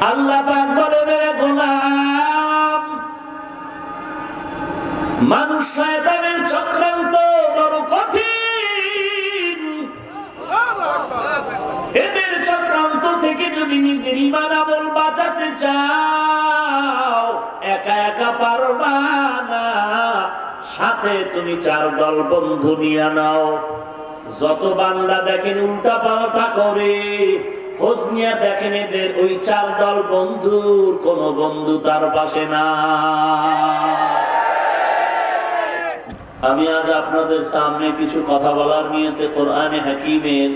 আল্লাহ পাক বলেন, রে গোলাম, মানুষ শয়তানের চক্রান্ত বড় কঠিন। এদের চক্রান্ত থেকে যদি নিজের ঈমান আমল বাঁচাতে চাও, একা একা পারবা না, সাথে তুমি 4 দল বন্ধু নিয়ে নাও। যত বান্দা দেখেন উল্টা পাল্টা করে, খোঁজ নিয়ে দেখেন এদের ওই 4 দল বন্ধুর কোন বন্ধু তার পাশে না। আমি আজ আপনাদের সামনে কিছু কথা বলার নিয়তে কোরআনে হাকিমের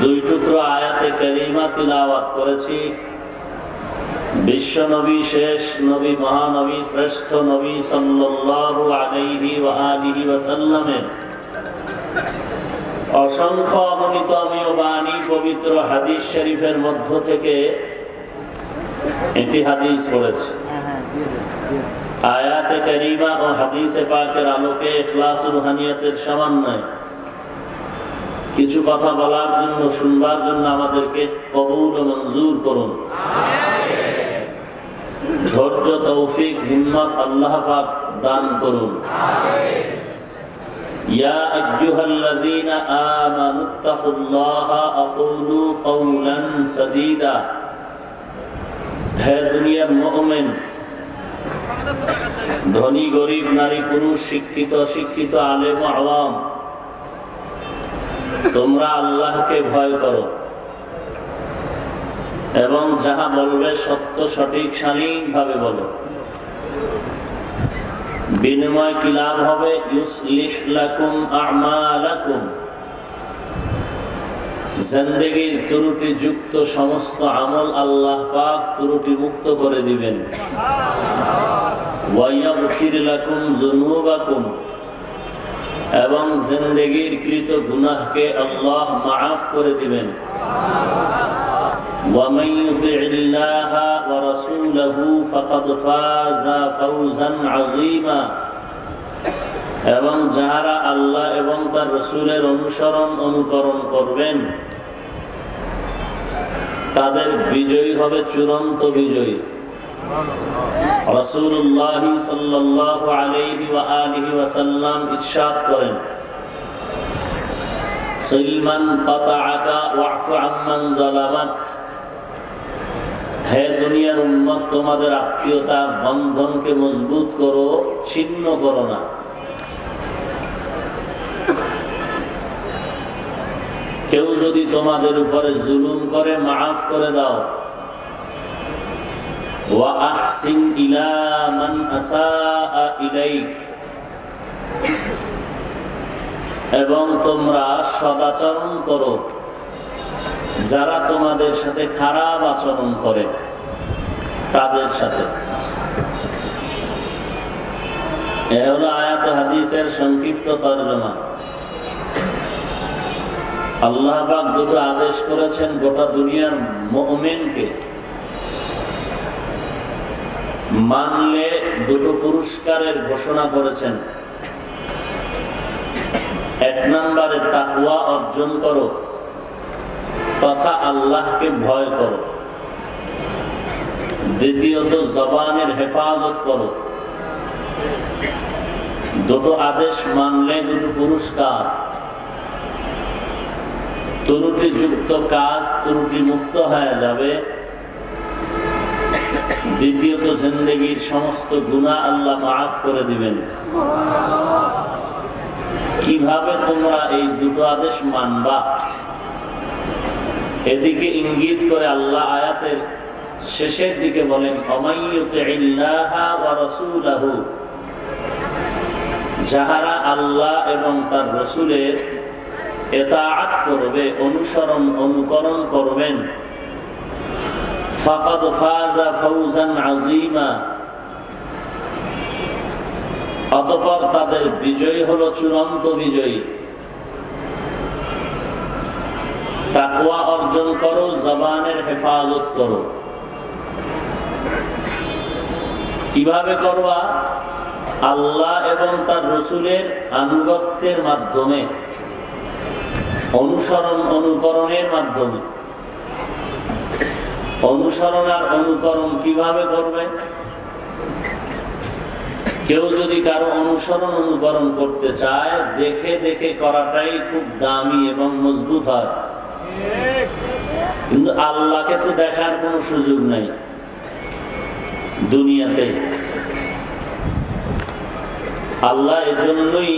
2 টুকরো আয়াতে কারিমা তিলাওয়াত করেছি। বিশ্ব নবী, শেষ নবী, মহানবী, শ্রেষ্ঠ নবী সাল্লাল্লাহু আলাইহি ওয়া আলিহি ওয়াসাল্লামের অসংখ্য অগণিত অমীয় বাণী, পবিত্র হাদিস শরীফের মধ্য থেকে একটি হাদিস পড়েছি। আয়াতে কারিমা ও হাদিসে পাকের আলোকে ইখলাস ও রুহানিয়তের সমন্বয়ে কিছু কথা বলার জন্য, শুনবার জন্য আমাদেরকে কবুল ও মঞ্জুর করুন। ধৈর্য, তৌফিক, হিম্মত আল্লাহ পাক দান করুন। ইয়া আইয়ুহাল্লাযীনা আমানুত্তাকুল্লাহা আকুলু কাওলান সাদীদা। হে দুনিয়ার মুমিন, ধনী গরিব, নারী পুরুষ, শিক্ষিত শিক্ষিত, আলেম ও আওয়াম, তোমরা আল্লাহকে ভয় করো এবং যাহা বলবে সত্য, সঠিক, শালীনভাবে বলো। বিনিময় কি লাভ হবে? ইউসলিহ লাকুম আমালাকুম। জিন্দেগীর ত্রুটি যুক্ত সমস্ত আমল আল্লাহ পাক ত্রুটি মুক্ত করে দিবেন। ওয়া ইয়াগফির লাকুম যুনুবাকুম। এবং জিন্দেগীর কৃত গুনাহকে আল্লাহ মাফ করে দিবেন। ওয়া মান ইউতি'িল্লাহা ওয়া রাসূলাহু ফাকাদ ফাযা ফাওজান আযীমা। এবং যারা আল্লাহ এবং তার রাসূলের অনুকরণ করবেন, তাদের বিজয়ী হবে চূড়ান্ত বিজয়ী। রাসূলুল্লাহ সাল্লাল্লাহু আলাইহি ওয়া আলিহি ওয়াসাল্লাম ইরশাদ করেন, সিলমান কাতাআকা ওয়াফু আম্মান যালামাক। হে দুনিয়ার উম্মত, তোমাদের আত্মীয়তার বন্ধনকে মজবুত করো, ছিন্ন করো না। কেউ যদি তোমাদের উপরে জুলুম করে, মাফ করে দাও। ওয়া আহসিন ইলা মান আসাআ ইলাইক। এবং তোমরা সদাচরণ করো যারা তোমাদের সাথে খারাপ আচরণ করে, তাদের সাথে। এ হলো আয়াত হাদিসের সংক্ষিপ্ত তরজমা। আল্লাহ পাক 2টো আদেশ করেছেন গোটা দুনিয়ার মুমিনকে। মানলে 2টো পুরস্কারের ঘোষণা করেছেন। 1 নম্বরে তাকওয়া অর্জন করো তথা আল্লাহকে ভয় করো। দ্বিতীয়ত জবানের হেফাজত করো। 2টো আদেশ মানলে 2টো পুরস্কার। ত্রুটিযুক্ত কাজ ত্রুটি মুক্ত হয়ে যাবে। দ্বিতীয়ত জিন্দেগীর সমস্ত গুনাহ আল্লাহ মাফ করে দিবেন। কিভাবে তোমরা এই 2টো আদেশ মানবা, এদিকে ইঙ্গিত করে আল্লাহ আয়াতের শেষের দিকে বলেন, ওমাইয়ুতি'িল্লাহা ওয়া রাসূলাহু। যাহারা আল্লাহ এবং তার রাসূলের ইতাআত করবে, অনুকরণ করবেন, ফাকাদ ফাযা ফাওজান আযীমা। অতঃপর তাদের বিজয় হলো চূড়ান্ত বিজয়ী। তাকওয়া অর্জন করো, জবানের হেফাজত করো। কিভাবে করবা? আল্লাহ এবং তার রাসূলের আনুগত্যের মাধ্যমে, অনুকরণের মাধ্যমে। অনুসরণ আর অনুকরণ কিভাবে করবে? কেউ যদি কারো অনুসরণ অনুকরণ করতে চায়, দেখে দেখে করাটাই খুব দামি এবং মজবুত হয়। কিন্তু আল্লাহকে তো দেখার কোনো সুযোগ নাই দুনিয়াতে। আল্লাহ এজন্যই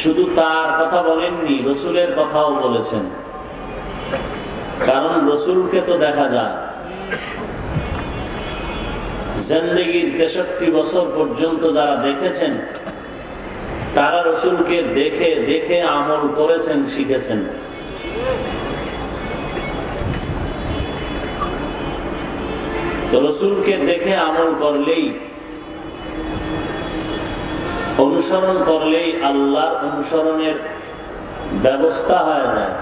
শুধু তার কথা বলেননি, রসুলের কথাও বলেছেন। কারণ রসুলকে তো দেখা যায়। জিন্দেগীর 63 বছর পর্যন্ত যারা দেখেছেন, তারা রসুলকে দেখে দেখে আমল করেছেন, শিখেছেন। তো রসুলকে দেখে আমল করলেই, অনুসরণ করলেই আল্লাহর অনুসরণের ব্যবস্থা হয়ে যায়।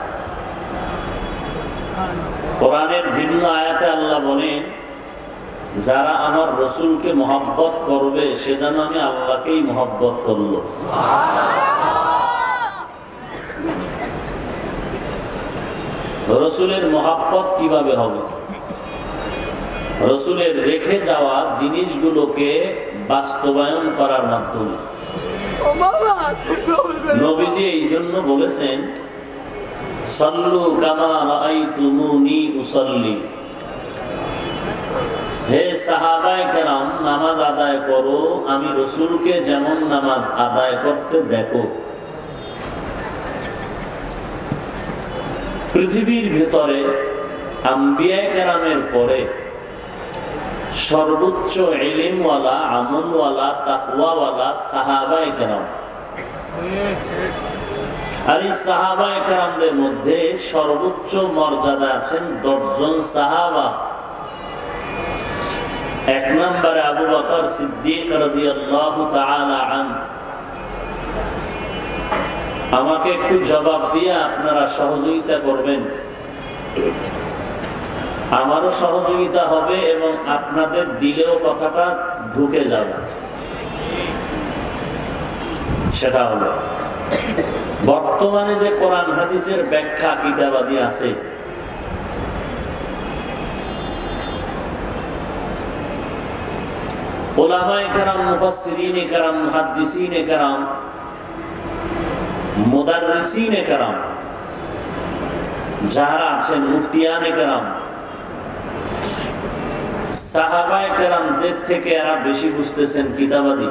কোরআনের ভিন্ন আয়াতে আল্লাহ বলেন, যারা আমার রসুলকে মহব্বত করবে সে যেন আমি আল্লাহকেই মহব্বত করলো। রসুলের মহব্বত কিভাবে হবে? রসুলের রেখে যাওয়া জিনিসগুলোকে বাস্তবায়ন করার মাধ্যমে। নবীজি এই জন্য বলেছেন, সাল্লু কামা রাআইতুমুনি উসাল্লি। হে সাহাবায়ে কেরাম, নামাজ আদায় করো আমি রসুলকে যেমন নামাজ আদায় করতে দেখো। পৃথিবীর ভেতরে আম্বিয়ায়ে কেরামের পরে সর্বোচ্চ ইলমওয়ালা, আমলওয়ালা, তাকওয়াওয়ালা সাহাবায়ে কেরাম। আর এই সাহাবায়ে কেরামদের মধ্যে সর্বোচ্চ মর্যাদা আছেন 10 জন সাহাবা। এক নম্বরে আবু বকর সিদ্দিক রাদিয়াল্লাহু তাআলা আনহু। আমাকে একটু জবাব দিয়ে আপনারা সহযোগিতা করবেন, আমারও সহযোগিতা হবে এবং আপনাদের দিলেও কথাটা ঢুকে যাবে। সেটা হলো, বর্তমানে যে কোরআন হাদিসের ব্যাখ্যা কিতাবাদি আছে, উলামায়ে কেরাম, মুফাসসিরিনে কেরাম, মুহাদ্দিসিনে কেরাম, মুদাররিসিনে কেরাম যারা আছেন, মুফতিয়ানে কেরাম, সাহাবায়ে কেরামদের থেকে এরা বেশি বুঝতেছেন কিতাবাদি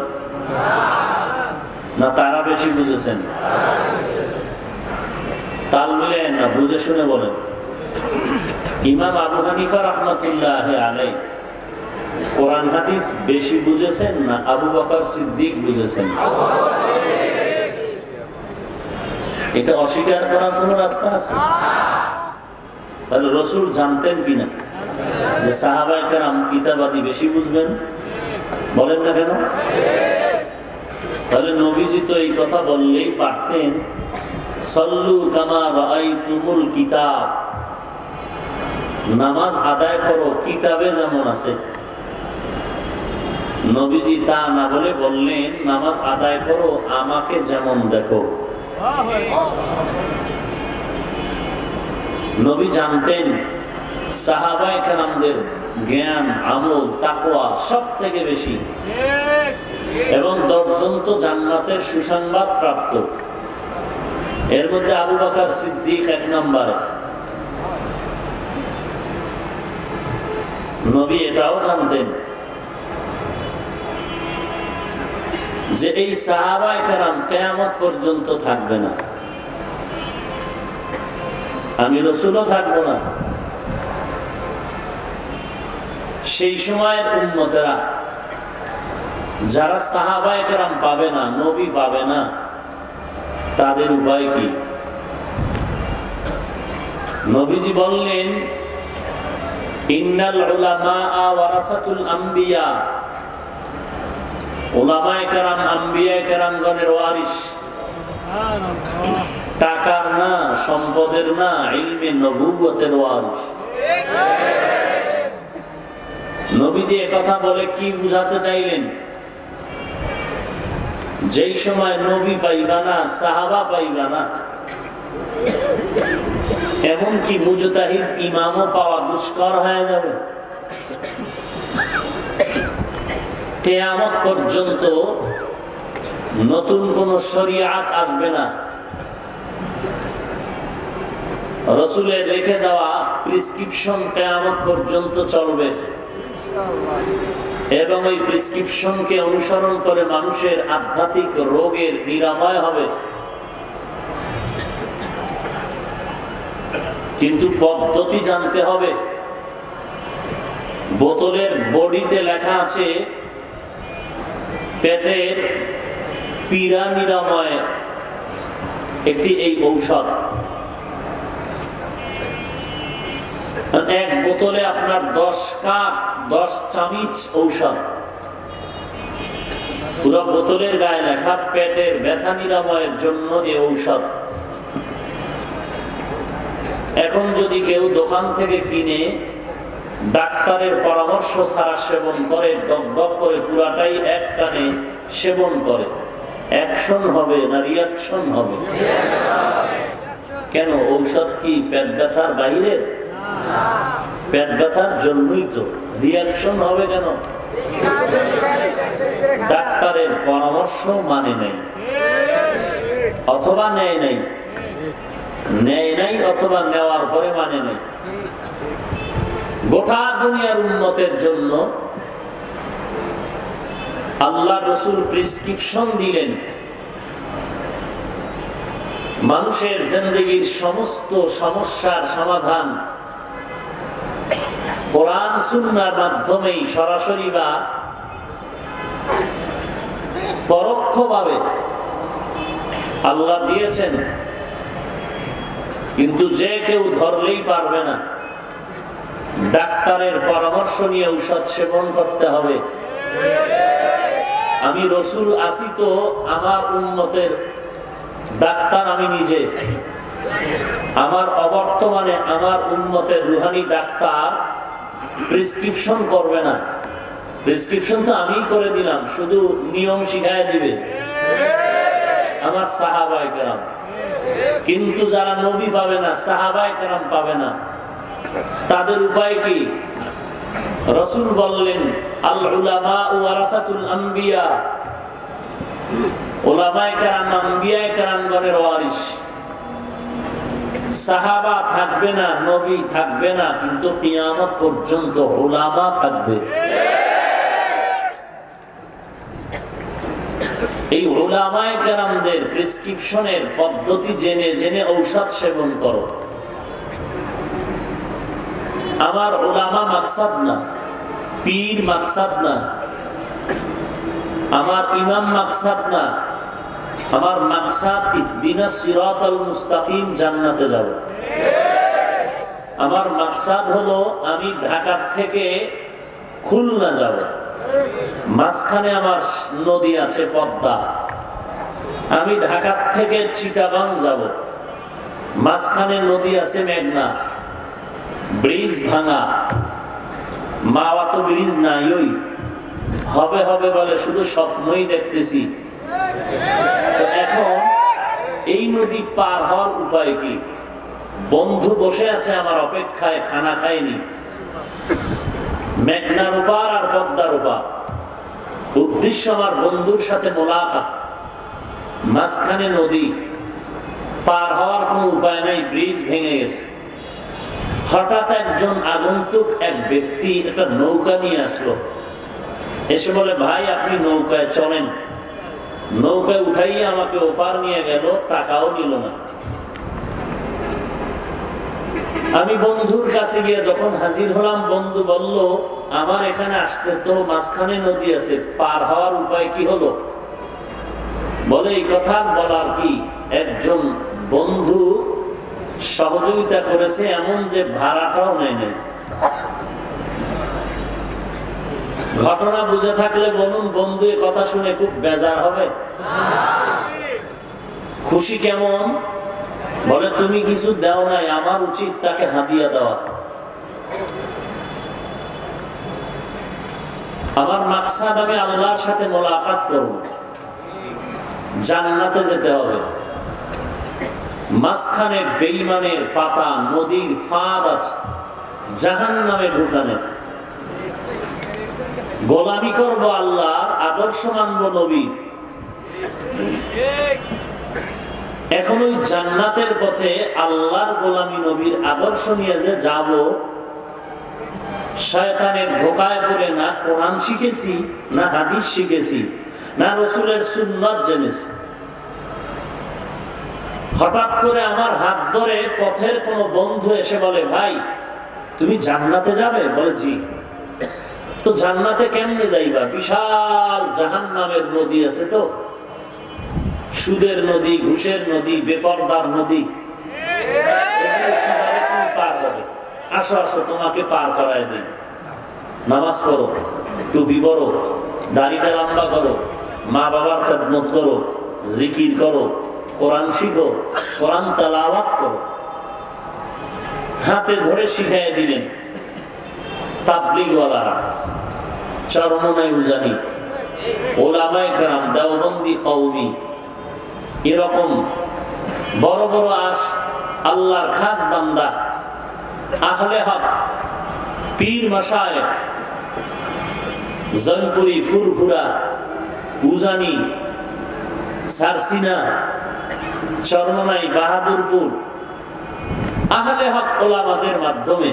না তারা বেশি বুঝেছেন? তাল মিলেন না, বুঝে শুনে বলেন। ইমাম আবু হানিফা রাহমাতুল্লাহ আলাইহি কোরআন হাদিস বেশি বুঝেছেন না আবু বকর সিদ্দিক বুঝেছেন? এটা অস্বীকার করার কোন রাস্তা আছে? তাহলে রসুল জানতেন কিনা যে সাহাবায়ে কেরাম কিতাবাদি বেশি বুঝবেন? বলেন না কেন? তাহলে নবীজি তো এই কথা বললেই পারতেন, সাল্লু কামা রাআইতুমুল কিতাব। নামাজ আদায় করো কিতাবে যেমন আছে। নবীজি তা না বলে বললেন, নামাজ আদায় করো আমাকে যেমন দেখো। নবী জানতেন সাহাবায়ে কেরামদের জ্ঞান, আমল, তাকওয়া সব থেকে বেশি, এবং 10 জন তো জান্নাতের সুসংবাদ প্রাপ্ত। এর মধ্যে আবু বকর সিদ্দিক 1 নম্বরে। নবী এটাও জানতেন যে এই সাহাবায়ে কেরাম কিয়ামত পর্যন্ত থাকবে না, আমি রাসূলও থাকবো না। সেই সময়ের উম্মতেরা যারা সাহাবায়ে কেরাম পাবে না, নবী পাবে না, তাদের উপায় কি? নবীজি বললেন, ইন্নাল উলামা ওয়ারাসাতুল আম্বিয়া। উলামায়ে কেরাম আম্বিয়ায়ে কেরামগণের ওয়ারিস। টাকার না, সম্পদের না, ইলমে নবুয়তের ওয়ারিস। নবীজি একথা বলে কি বুঝাতে চাইলেন? যেই সময় নবী পাইবা না, সাহাবা পাইবা না, এমনকি মুজতাহিদ ইমামও পাওয়া দুষ্কর হয়ে যাবে। কিয়ামত পর্যন্ত নতুন কোন শরিয়াত আসবে না। রাসূলের রেখে যাওয়া প্রেসক্রিপশন কিয়ামত পর্যন্ত চলবে এবং ওই প্রেসক্রিপশনকে অনুসরণ করে মানুষের আধ্যাত্মিক রোগের নিরাময় হবে। কিন্তু পদ্ধতি জানতে হবে। বোতলের বডিতে লেখা আছে পেটের পীড়া নিরাময় একটি এই ঔষধ। এক বোতলে আপনার 10 কাপ 10 চামচ ঔষধ। পুরো বোতলের গায়ে লেখা পেটের ব্যথা নিরাময়ের জন্য এই ঔষধ। এখন যদি কেউ দোকান থেকে কিনে ডাক্তারের পরামর্শ ছাড়া সেবন করে, ডক ডক করে পুরাটাই একটানে সেবন করে, অ্যাকশন হবে না রিয়াকশন হবে? কেন? ঔষধ কি পেট ব্যথার বাইরের? পেট ব্যথার জন্যই তো। রিয়াকশন হবে কেন? ডাক্তারের পরামর্শ মানে নাই অথবা নেয় নাই, নেয় নাই অথবা নেওয়ার পরে মানে নাই। গোটা দুনিয়ার উন্নতের জন্য আল্লাহ রাসূল প্রেসক্রিপশন দিলেন। মানুষের জিন্দেগীর সমস্ত সমস্যার সমাধান কোরআন সুন্নাহর মাধ্যমেই সরাসরি বা পরোক্ষভাবে আল্লাহ দিয়েছেন। কিন্তু যে কেউ ধরলেই পারবে না। ডাক্তারের পরামর্শ নিয়ে ঔষধ সেবন করতে হবে। আমি রাসূল আসি তো আমার উম্মতের ডাক্তার আমি নিজে। আমার অবর্তমানে আমার উম্মতের রুহানি ডাক্তার প্রেসক্রিপশন করবে না। প্রেসক্রিপশন তো আমিই করে দিলাম, শুধু নিয়ম শিখায় দিবে আমার সাহাবায়ে কেরাম। কিন্তু যারা নবী পাবে না, সাহাবায়ে কেরাম পাবে না, তাদের উপায় কি? রাসূল বললেন আল উলামা ওয়ারাসাতুল আম্বিয়া। উলামায়ে কেরাম আম্বিয়ায়ে কেরামগণের ওয়ারিস। সাহাবা থাকবে না, নবী থাকবে না, কিন্তু কিয়ামত পর্যন্ত উলামা থাকবে। এই উলামায়ে কেরামদের প্রেসক্রিপশনের পদ্ধতি জেনে জেনে ঔষধ সেবন করো। আমার উলামা মাকসাদ না, পীর মাকসাদ না, আমার ইমাম মাকসাদ না। আমার মাকসাদ ইহদিনাস সিরাতাল মুস্তাকিম, জান্নাতে যাব। আমার মাকসাদ হলো আমি ঢাকা থেকে খুলনা যাব, মাঝখানে আমার নদী আছে পদ্মা। আমি ঢাকা থেকে চিটাগাং যাব, মাঝখানে নদী আছে মেঘনা। ব্রিজ ভাঙা, মাওয়া তো ব্রিজ নাই, ওই হবে হবে বলে শুধু স্বপ্নই দেখতেছি। এখন এই নদী পার হওয়ার উপায় কি? বন্ধু বসে আছে আমার অপেক্ষায়, খানা খায়নি। মেঘনার উপার আর পদ্মার উপার, উদ্দেশ্য আমার বন্ধুর সাথে মোলাকাত। মাঝখানে নদী, পার হওয়ার কোনো উপায় নাই, ব্রিজ ভেঙে গেছে। হঠাৎ একজন আগন্তুক এক ব্যক্তি একটা নৌকা নিয়ে আসলো, এসে বলে ভাই আপনি নৌকায় চলেন। নৌকায় উঠাইয়ে আমাকে ওপার নিয়ে গেল, টাকাও নিল না। আমি বন্ধুর কাছে গিয়ে যখন হাজির হলাম, বন্ধু বলল আমার এখানে আসতে তো মাঝখানে নদী আছে, পার হওয়ার উপায় কি হলো? বলে এই কথা বলার কি, একজন বন্ধু সহযোগিতা করেছে এমন যে ভাড়াটাও নেয় নাই। ঘটনা বুঝে থাকলে বলুন, বন্ধু এ কথা শুনে খুব বেজার হবে? খুশি কেমন? বলে তুমি কিছু দাও নাই, আমার উচিত তাকে হাদিয়া দেওয়া। আমার মাকসাদ আমি আল্লাহর সাথে মোলাকাত করব, জান্নাতে যেতে হবে। মাঝখানে বেঈমানের পাতা নদীর ফাঁদ আছে, জাহান্নামে ঢুকানে। গোলামি করব আল্লাহর, আদর্শ মানব নবী। এখন ওই জান্নাতের পথে আল্লাহর গোলামি নবীর আদর্শ নিয়ে যে যাব, শয়তানের ধোকায় পড়ে না কোরআন শিখেছি, না হাদিস শিখেছি, না রাসূলের সুন্নাত জেনেছি। হঠাৎ করে আমার হাত ধরে পথের কোন বন্ধু এসে বলে, ভাই তুমি জান্নাতে যাবে? বলে জি। তো জান্নাতে কেমনে যাইবা? বিশাল জাহান্নামের নদী আছে, তো সুদের নদী, ঘুষের নদী, বেপরদার নদী, পার হবে। আসো আসো, তোমাকে পার করায় দিই। নামাজ পড়ো, টুপি পরো, দাড়িটা লম্বা করো, মা বাবার খেদমত করো, জিকির করো, কোরআন শিখো, কোরআন তেলাওয়াত করো। হাতে ধরে শিখাই দিলেন তাবলীগওয়ালারা, চরমনাই উজানি, ওলামায়ে কেরাম, দেওবন্দি কওমি, এরকম বড় বড় আল্লাহর খাস বান্দা, আহলে হক, পীর মাশায়েখ, জনপুরি, ফুরফুরা, উজানি, সারসিনা, চরমনাই, বাহাদুরপুর, আহলে হক ওলামাদের মাধ্যমে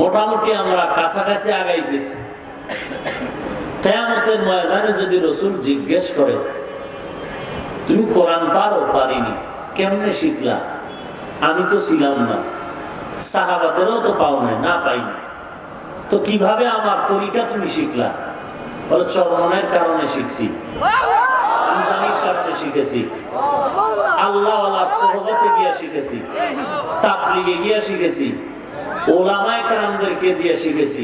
মোটামুটি আমরা কাছাকাছি আগাইতেছি। কিয়ামতের ময়দানে যদি রাসূল জিজ্ঞেস করে, তুমি কোরআন পারো? পারিনি। কেমনে শিখলা? আমি তো ছিলাম না, সাহাবাদেরও তো পাও নাই, না পাইনি, তো কিভাবে আমার তরিকা তুমি শিখলা? বলে চরমনের কারণে শিখছি, উজানির কারণে শিখেছি, আল্লাহওয়ালার সোহবতে গিয়ে শিখেছি, তাবলীগে গিয়ে শিখেছি, ওলামায়ে কেরামদেরকে দিয়ে শিখেছি।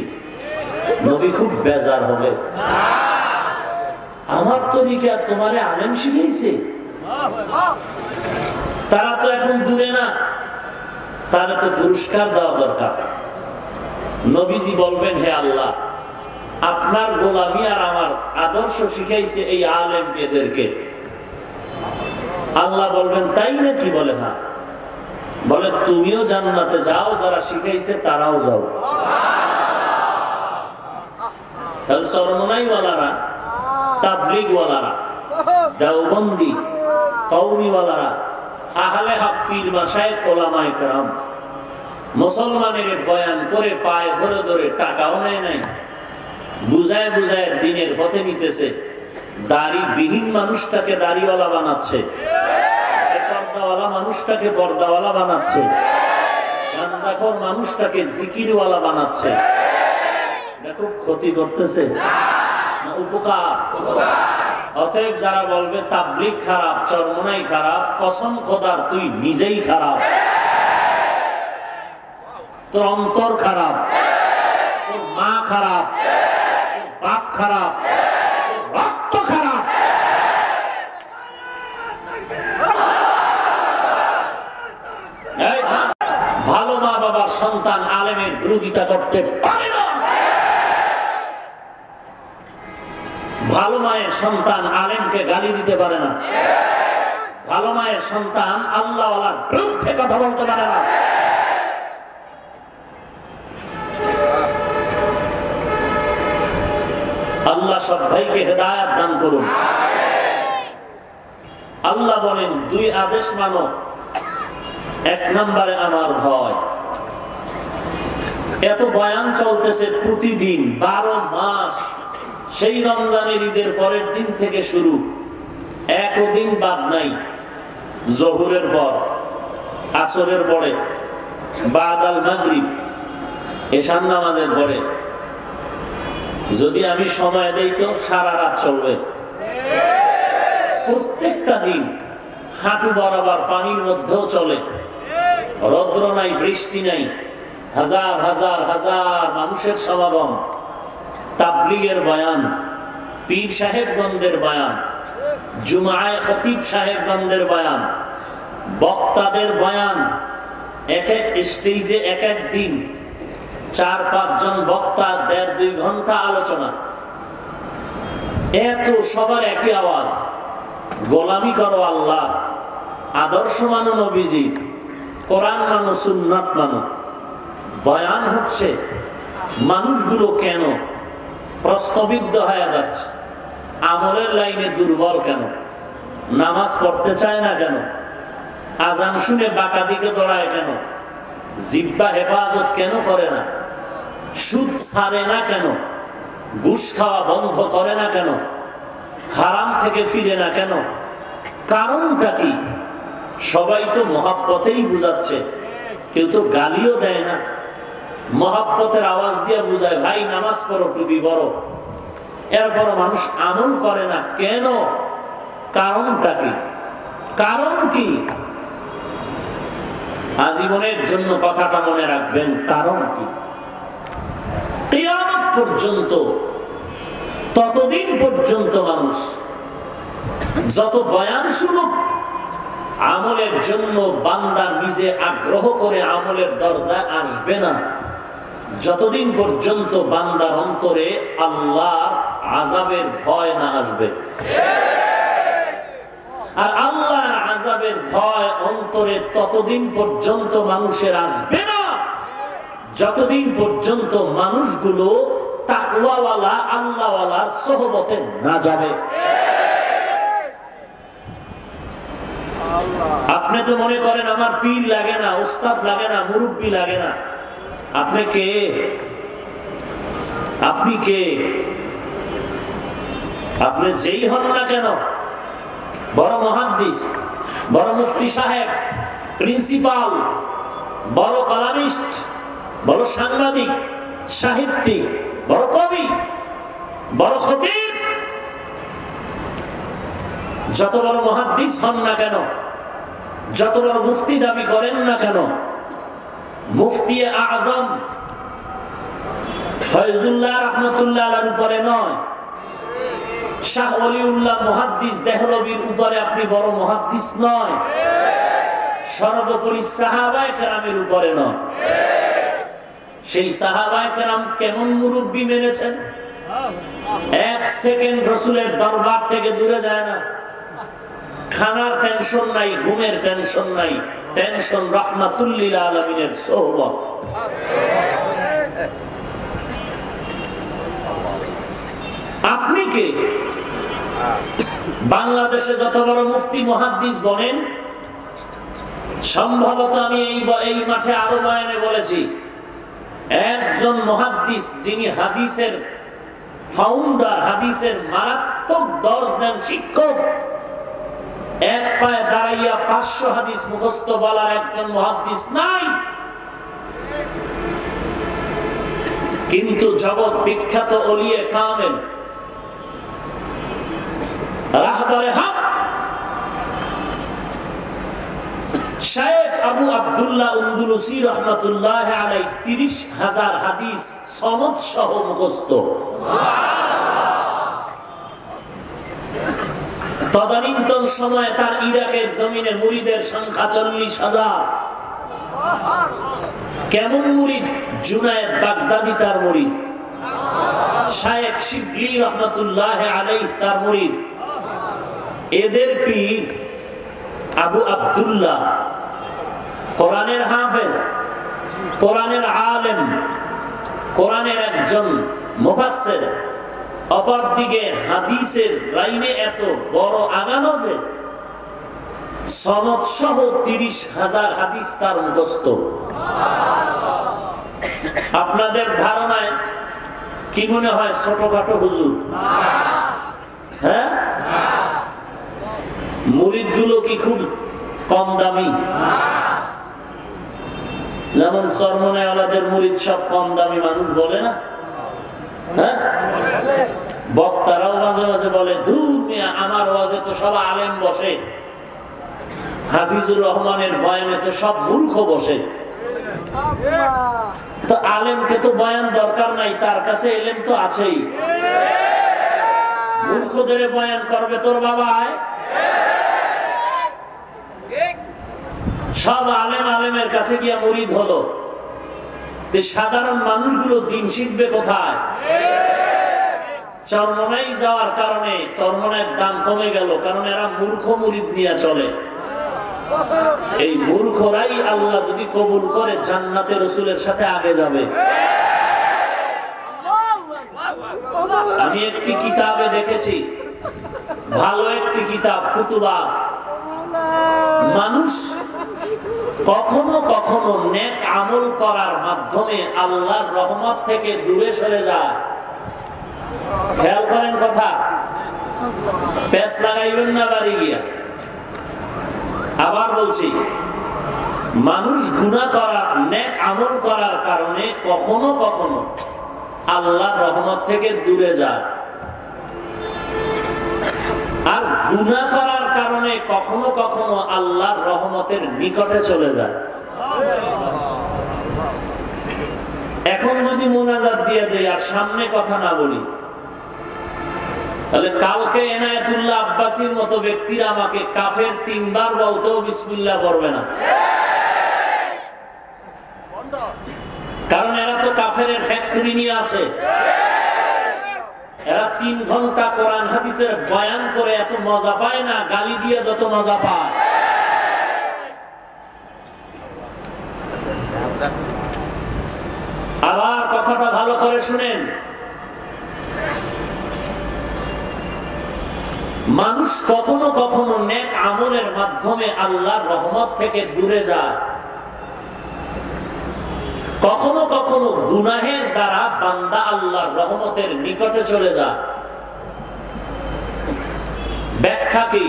নবী খুব বেজার হবে, আমার তরিকা তোমারে আলেম শিখাইছে? তারা তো এখন দূরে না, তারা তো পুরস্কার দেওয়া দরকার। নবীজি বলবেন, হে আল্লাহ, আপনার গোলামি আর আমার আদর্শ শিখাইছে এই আলেম এদেরকে। আল্লাহ বলবেন, তাই নাকি? বলে হ্যাঁ। বলে তুমিও জান্নাতে যাও, যারা শিখাইছে তারাও যাও। তাহলে চরমনাইওয়ালারা, তাবলীগওয়ালারা, দেওবন্দি, কওমিওয়ালারা, আহলে হক, পীর মাশায়েখ, ওলামায়ে কেরাম মুসলমানের বয়ান করে পায়ে ধরে ধরে টাকাও নেয় নাই, বুঝায় বুঝায় দিনের পথে নিতেছে। দাড়ি বিহীন মানুষটাকে দাড়িওয়ালা বানাচ্ছে, পর্দাওয়ালা মানুষটাকে পর্দাওয়ালা বানাচ্ছে, গাঁজাখোর মানুষটাকে জিকিরওয়ালা বানাচ্ছে। এটা খুব ক্ষতি করতেছে না উপকার? অতএব যারা বলবে তাবলীগ খারাপ, চরমনাই খারাপ, কসম খোদার তুই নিজেই খারাপ। তোর অন্তর খারাপ, তোর মা খারাপ, তোর বাপ খারাপ, তোর রক্ত খারাপ। ভালো মা বাবার সন্তান আলেমের বিরোধিতা করতে পারে না, ভালো মায়ের সন্তান আলেমকে গালি দিতে পারে না, ভালো মায়ের সন্তান আল্লাহওয়ালার বিরুদ্ধে কথা বলতে পারে না। আল্লাহ সব ভাইকে হেদায়েত দান করুন। আল্লাহ বলেন, দুই আদেশ মানো। এক নম্বরে আমার ভয়। এত বয়ান চলতেছে প্রতিদিন 12 মাস, সেই রমজানের ঈদের পরের দিন থেকে শুরু, একদিন বাদ নাই। জোহরের পর, আসরের পরে, বাদাল মাগরিব, এশার নামাজের পরে, যদি আমি সময় দেই তো সারা রাত চলবে। প্রত্যেকটা দিন হাঁটু বরাবর পানির মধ্যেও চলে, রৌদ্র নাই, বৃষ্টি নাই, হাজার হাজার হাজার মানুষের সমাগম, তাবলীগের বয়ান, পীর সাহেবগণদের বয়ান, জুমায় খতিব সাহেবগণদের বয়ান, বক্তাদের বয়ান, এক এক স্টেজে এক এক দিন 4-5 জন বক্তা, 1.5-2 ঘন্টা আলোচনা। এত সবার একই আওয়াজ, গোলামি করো আল্লাহ, আদর্শ মানো নবীজি, কোরআন মানো, সুন্নাত মানো। বয়ান হচ্ছে মানুষগুলো কেন প্রশ্নবিদ্ধ হয়ে যাচ্ছে, আমলের লাইনে দুর্বল কেন, নামাজ পড়তে চায় না কেন, আজান শুনে বাঁকা দিকে দৌড়ায় কেন, জিহ্বা হেফাজত কেন করে না, সুদ ছাড়ে না কেন, ঘুষ খাওয়া বন্ধ করে না কেন, হারাম থেকে ফিরে না কেন, কারণটা কি? সবাই তো মহাব্বতেই বুঝাচ্ছে, কেউ তো গালিও দেয় না, মহাব্বতের আওয়াজ দিয়ে বুঝায়, ভাই নামাজ পড়ো, টুপি বড়। এরপর মানুষ আমল করে না কেন? কারণটা কি? কারণ কি? আজীবনের জন্য কথাটা মনে রাখবেন, কারণ কি? কিয়ামত পর্যন্ত, ততদিন পর্যন্ত মানুষ যত বয়ান শুনুক, আমলের জন্য বান্দা নিজে আগ্রহ করে আমলের দরজায় আসবে না, যতদিন পর্যন্ত বান্দার অন্তরে আল্লাহর আযাবের ভয় না আসবে। আর আল্লাহর আযাবের ভয় অন্তরে ততদিন পর্যন্ত মানুষের আসবে না, যতদিন পর্যন্ত মানুষগুলো তাকওয়াওয়ালা আল্লাহওয়ালার সোহবতে না যাবে। আপনি তো মনে করেন আমার পীর লাগে না, উস্তাদ লাগে না, মুরব্বী লাগে না। আপনি কে? আপনি কে? আপনি যেই হন না কেন, বড় মুহাদ্দিস, বড় মুফতি সাহেব, প্রিন্সিপাল, বড় কলামিস্ট, বড় সাংবাদিক, সাহিত্যিক, বড় কবি, বড় খতিব, যত বড় মুহাদ্দিস হন না কেন, যত বড় মুফতি দাবি করেন না কেন, মুফতি আযম ফয়জুল্লাহ রাহমাতুল্লাহ আলাইহির উপরে নয়, শাহ ওলিউল্লাহ মুহাদ্দিস দেহলভির উপরে আপনি বড় মুহাদ্দিস নয়, সর্বোপরি সাহাবায়ে কেরামের উপরে নয়। সেই সাহাবায়ে কেরাম কেমন মুরব্বি মেনেছেন? এক সেকেন্ড রাসূলের দরবার থেকে দূরে যায় না, খানার টেনশন নাই, ঘুমের টেনশন নাই, টেনশন রাহমাতুল লিল আলামিনের সোহবত। আপনি কে? বাংলাদেশে যত বড় মুফতি মুহাদ্দিস বলেন, সম্ভবত আমি এই মাঠে আরো বয়ানে বলেছি, একজন মুহাদ্দিস যিনি হাদিসের ফাউন্ডার, হাদিসের মারাত্মক দর্শ দেন শিক্ষক, এক পায়ে দাঁড়াইয়া 500 হাদিস মুখস্থ বলার একজন মুহাদ্দিস নাই। কিন্তু জগৎ বিখ্যাত ওলিয়ে কামেল, রাহবারে হক শায়েখ আবু আব্দুল্লাহ আন্দলুসি রাহমাতুল্লাহ আলাইহি 30,000 হাদিস সনদ সহ মুখস্থ। তদানীন্তন সময়ে তার ইরাকের জমিনে মুরিদের সংখ্যা 40,000। কেমন মুরিদ? জুনায়েদ বাগদাদি তার মুরিদ, শায়েখ শিবলি রাহমাতুল্লাহ আলাইহি তার মুরিদ। এদের পীর আবু আব্দুল্লাহ কোরআনের হাফেজ, কোরআনের আলেম, কোরআনের একজন মুফাসসির, অপরদিকে হাদিসের লাইনে এত বড় আগানো যে সনদ সহ 30,000 হাদিস তার মুখস্থ। আপনাদের ধারণায় কি মনে হয় ছোটখাটো হুজুর? হ্যাঁ, মুরিদ গুলো কি খুব কম দামি? যেমন চরমনাইওয়ালাদের মুরিদ সব কম দামি মানুষ বলে না? হ্যাঁ, বক্তারাও মাঝে মাঝে বলে, ধুর মিয়া, আমার ওয়াজে তো সব আলেম বসে, হাফিজুর রহমানের বয়ানে তো সব মূর্খ বসে। তো আলেমকে তো বয়ান দরকার নাই, তার কাছে এলেম তো আছেই। মূর্খদের বয়ান করবে তোর বাবায়? সব আলেম আলেমের কাছে গিয়া মুরিদ হলো, সাধারণ মানুষগুলো দিন শিখবে কোথায়? চরমনাই যাওয়ার কারণে চরমনাইয়ের দাম কমে গেল, কারণ এরা মূর্খ মুরিদ নিয়ে চলে। এই মূর্খরাই আল্লাহ যদি কবুল করে জান্নাতে রাসূলের সাথে আগে যাবে। আমি একটি কিতাবে দেখেছি, ভালো একটি কিতাব কুতুবা, মানুষ কখনো কখনো নেক আমল করার মাধ্যমে আল্লাহর রহমত থেকে দূরে সরে যায়। খেয়াল করেন কথা, পেছ লাগাইবেন না বাড়ি গিয়া। আবার বলছি, মানুষ গুনাহ করার, নেক আমল করার কারণে কখনো কখনো আল্লাহর রহমত থেকে দূরে যায়, আর গুনাহ করার কারণে কখনো কখনো আল্লাহর রহমতের নিকটে চলে যায়। এখন যদি মোনাজাত দিয়ে দেই আর সামনে কথা না বলি, তাহলে কালকে এনায়েতুল্লাহ আব্বাসীর মতো ব্যক্তিরা আমাকে কাফের 3 বার বলতেও বিসমিল্লাহ পড়বে না, কারণ এরা তো কাফের ফ্যাক্টরি নিয়ে আছে। এরা 3 ঘন্টা কোরআন হাদিসের বয়ান করে এত মজা পায় না, গালি দিয়ে যত মজা পায়। আবার কথাটা ভালো করে শুনেন, মানুষ কখনো কখনো নেক আমলের মাধ্যমে আল্লাহর রহমত থেকে দূরে যায়, কখনো কখনো গুনাহের দ্বারা বান্দা আল্লাহর রহমতের নিকটে চলে যায়। ব্যাখ্যা কি?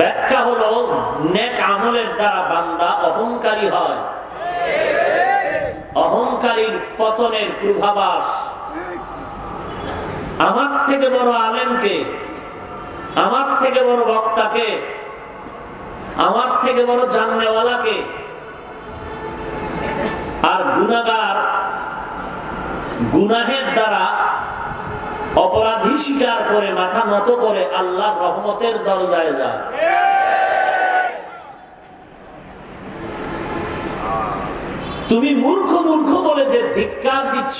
ব্যাখ্যা হলো, নেক আমলের দ্বারা বান্দা অহংকারী হয়, অহংকারীর পতনের পূর্বাভাস। আমার থেকে বড় আলেমকে, আমার থেকে বড় বক্তাকে, আমার থেকে বড় জাননেওয়ালাকে, আর গুনাহগার গুনাহের দ্বারা অপরাধী স্বীকার করে মাথা নত করে আল্লাহর রহমতের দরজায় যায়। তুমি মূর্খ মূর্খ বলে যে ধিক্কার দিচ্ছ,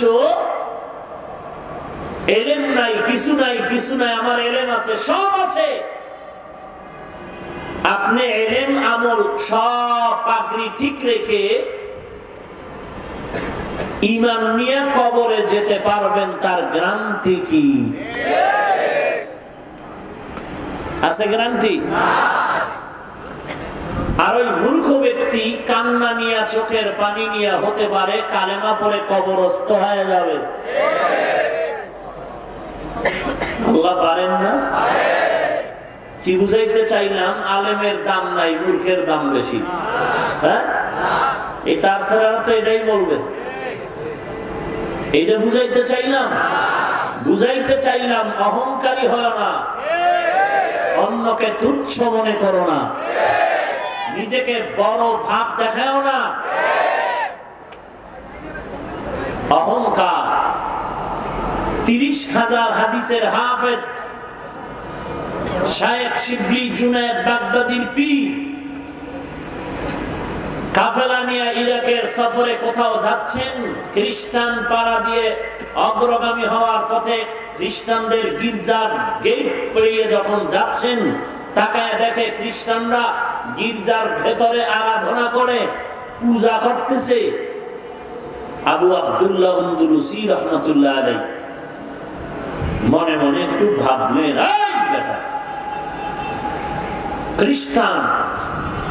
এলেম নাই, কিছু নাই, কিছু নাই, আমার এলেম আছে, সব আছে। আপনি এলেম আমল সব পাগড়ি ঠিক রেখে ঈমান নিয়ে কবরে যেতে পারবেন, তার গ্যারান্টি কি আছে? গ্যারান্টি? আর ওই মূর্খ ব্যক্তি কান্না নিয়ে, চোখের পানি নিয়ে হতে পারে কালেমা পড়ে কবরস্থ হয়ে যাবে। আল্লাহ পারেন না? কি বুঝাইতে চাইলাম? আলেমের দাম নাই, মূর্খের দাম বেশি। হ্যাঁ, এই তার ছাড়া তো এটাই বলবে। এইটা বুঝাইতে চাইলাম? বুঝাইতে চাইলাম অহংকারী হয় না, অন্যকে তুচ্ছ মনে করো না, নিজেকে বড় ভাব দেখাও না। অহংকার 30,000 হাদিসের হাফেজ শায়েখ শিবলি জুনায়েদ বাগদাদির পীর কাফেলা নিয়ে ইরাকের সফরে কোথাও যাচ্ছেন, খ্রিস্টান পাড়া দিয়ে অগ্রগামী হওয়ার পথে খ্রিস্টানদের গির্জার গেট পেরিয়ে যখন যাচ্ছেন, তাকায় দেখে খ্রিস্টানরা গির্জার ভেতরে আরাধনা করে, পূজা করতেছে। আবু আব্দুল্লাহ আন্দলুসি রহমাতুল্লাহ আলাইহি মনে মনে একটু ভাবলেন, এই বেটা খ্রিস্টান,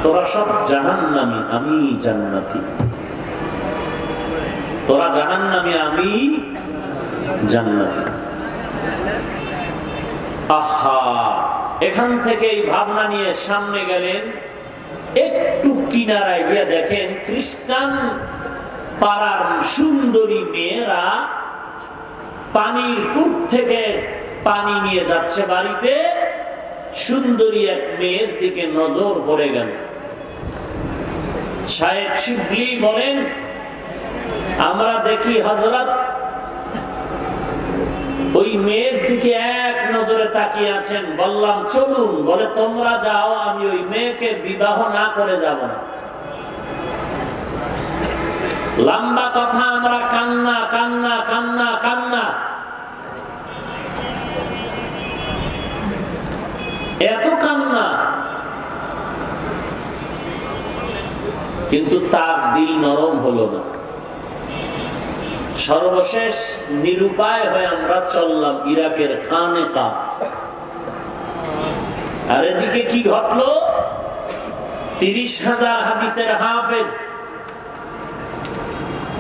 তোরা সব জাহান্নামী, আমি জান্নাতি। তোরা জাহান্নামী, আমি জান্নাতি। আহা, এখান থেকে এই ভাবনা নিয়ে সামনে গেলেন, একটু কিনারায় গিয়ে দেখেন খ্রিস্টান পাড়ার সুন্দরী মেয়েরা পানির কূপ থেকে পানি নিয়ে যাচ্ছে বাড়িতে। সুন্দরী এক মেয়ের দিকে নজর পড়ে গেল। শায়েখ শিবলি বলেন, আমরা দেখি হযরত ওই মেয়ের দিকে এক নজরে তাকিয়ে আছেন। বললাম চলুন, বলে তোমরা যাও, আমি ওই মেয়েকে বিবাহ না করে যাব না। লম্বা কথা, আমরা কান্না কান্না কান্না কান্না। এত কান্না কিন্তু তার দিল নরম হলো না। সর্বশেষ নিরুপায় হয়ে আমরা চললাম ইরাকের খানেকা। আর এদিকে কি ঘটলো? 30,000 হাদিসের হাফেজ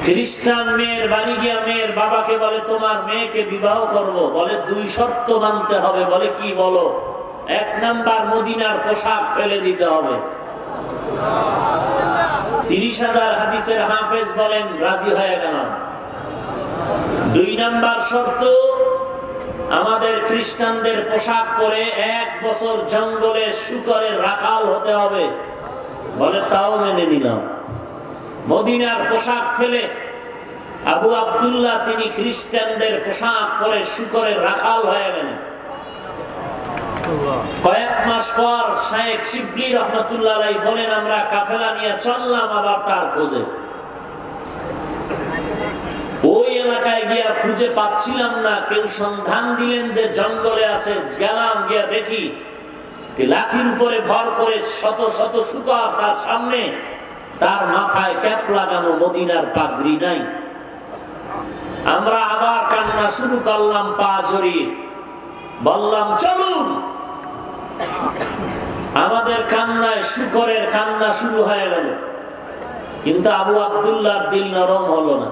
খ্রিস্টান মেয়ের বাড়ি গিয়া মেয়ের বাবাকে বলে তোমার মেয়েকে বিবাহ করব। বলে 2 শর্ত মানতে হবে। বলে কি? বলো। 1 নাম্বার, মদিনার পোশাক ফেলে দিতে হবে। 30,000 হাদিসের হাফেজ বলেন রাজি হয়ে গেলাম। 2 নাম্বার শর্ত, আমাদের খ্রিস্টানদের পোশাক পরে 1 বছর জঙ্গলে শুকরের রাখাল হতে হবে। বলে তাও মেনে নিলাম। মদিনার পোশাক ফেলে আবু আব্দুল্লাহ তিনি খ্রিস্টানদের পোশাক পরে শুকরের রাখাল হয়ে গেলেন। কয়েক মাস পর শায়েখ শিবলি রহমতুল্লাহ আলাইহি বলেন আমরা কাফেলা নিয়ে চললাম আবার তার খোঁজে। ওই এলাকায় গিয়া খুঁজে পাচ্ছিলাম না। কেউ সন্ধান দিলেন যে জঙ্গলে আছে। গেলাম, গিয়া দেখি লাঠির উপরে ভর করে শত শত শুকর তার সামনে, তার মাথায় ক্যাপ লাগানো, মদিনার পাগড়ি নাই। আমরা আবার কান্না শুরু করলাম পা জড়িয়ে। বললাম চলুন। আমাদের কান্নায় শুকরের কান্না শুরু হয়ে গেল। কিন্তু আবু আব্দুল্লাহর দিল নরম হলো না।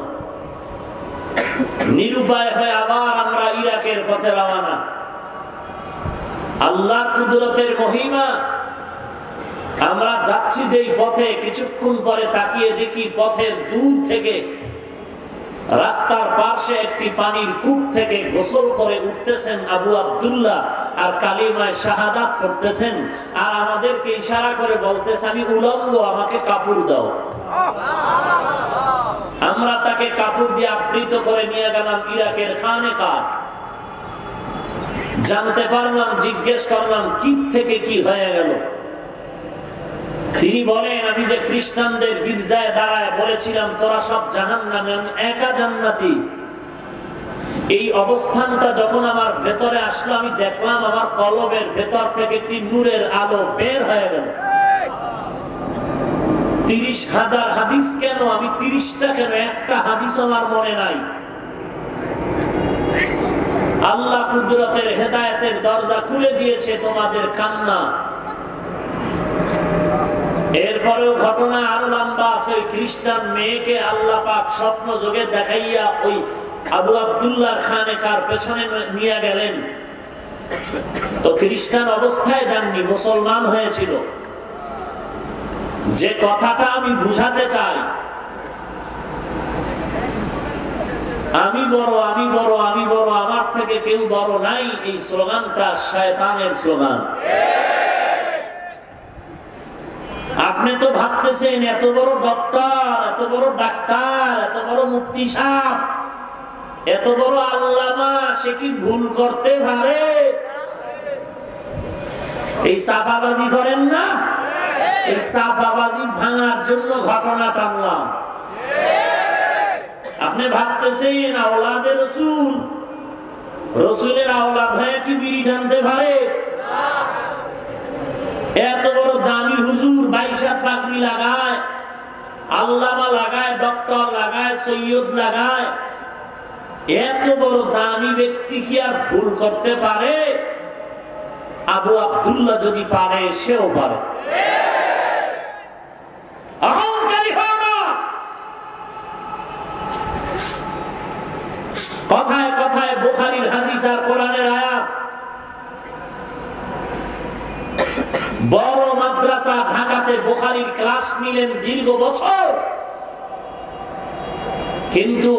নিরুপায় হয়ে আবার আমরা ইরাকের পথে রওনা। আল্লাহর কুদরতের মহিমা। আমরা যাচ্ছি যেই পথে, কিছুক্ষণ পরে তাকিয়ে দেখি পথের দূর থেকে রাস্তার পাশে একটি পানির কূপ থেকে গোসল করে উঠতেছেন আবু আব্দুল্লাহ, আর কালিমায়ে শাহাদাত পড়তেছেন, আর আমাদেরকে ইশারা করে বলতেছে আমি উলঙ্গ, আমাকে কাপড় দাও। আমরা তাকে কাপড় দিয়ে আবৃত করে নিয়ে গেলাম ইরাকের খানেকা। জানতে পারলাম, জিজ্ঞেস করলাম কি থেকে কি হয়ে গেল। তিনি বলেন আমি যে খ্রিস্টানদের গির্জায় দাঁড়ায় বলেছিলাম তোরা সব জাহান্নামী, আমি একা জান্নাতি। এই অবস্থানটা যখন আমার ভেতরে আসলো, আমি দেখলাম আমার কলবের ভেতর থেকে একটি নূরের আলো বের হয়ে গেল। 30,000 হাদিস কেন, আমি 30টা কেন, একটা হাদিস আমার মনে নাই। আল্লাহ কুদরতের হেদায়েতের দরজা খুলে দিয়েছে তোমাদের কান্না। এরপরেও ঘটনা আরো লম্বা আছে। ওই খ্রিস্টান মেয়েকে আল্লাহ পাক স্বপ্ন যোগে দেখাইয়া ওই আবু আব্দুল্লাহর খানেকার পেছনে নিয়ে গেলেন। তো খ্রিস্টান অবস্থায় যাননি, মুসলমান হয়েছিল। যে কথাটা আমি বুঝাতে চাই, আমি বড়, আমি বড়, আমি বড়, আমার থেকে কেউ বড় নাই, এই স্লোগানটা শয়তানের স্লোগান। আপনি তো ভাবতেছেন এত বড় ডক্টর, এত বড় ডাক্তার, এত বড় মুফতি সাহেব, এত বড় আল্লামা, সে কি ভুল করতে পারে? এই চাপাবাজি করেন না। এই চাপাবাজি ভাঙার জন্য ঘটনা টানলাম। আপনি ভাবতেছেন আওলাদে রসুল, রসুলের আওলাদ হয়ে কি বিড়ি টানতে পারে? এত বড় দামি হুজুর 22 পাগড়ি লাগায়, আল্লামা লাগায়, ডক্টর লাগায়, সৈয়দ লাগায়, এত বড় দামি ব্যক্তি কি আর ভুল করতে পারে? আবু আব্দুল্লাহ যদি পারে, সেও পারে। অহংকারী হয় না। কথায় কথায় বুখারীর হাদিস আর কোরআনের আয়াত। বড় মাদ্রাসা ঢাকাতে বুখারীর ক্লাস নিলেন দীর্ঘ বছর, কিন্তু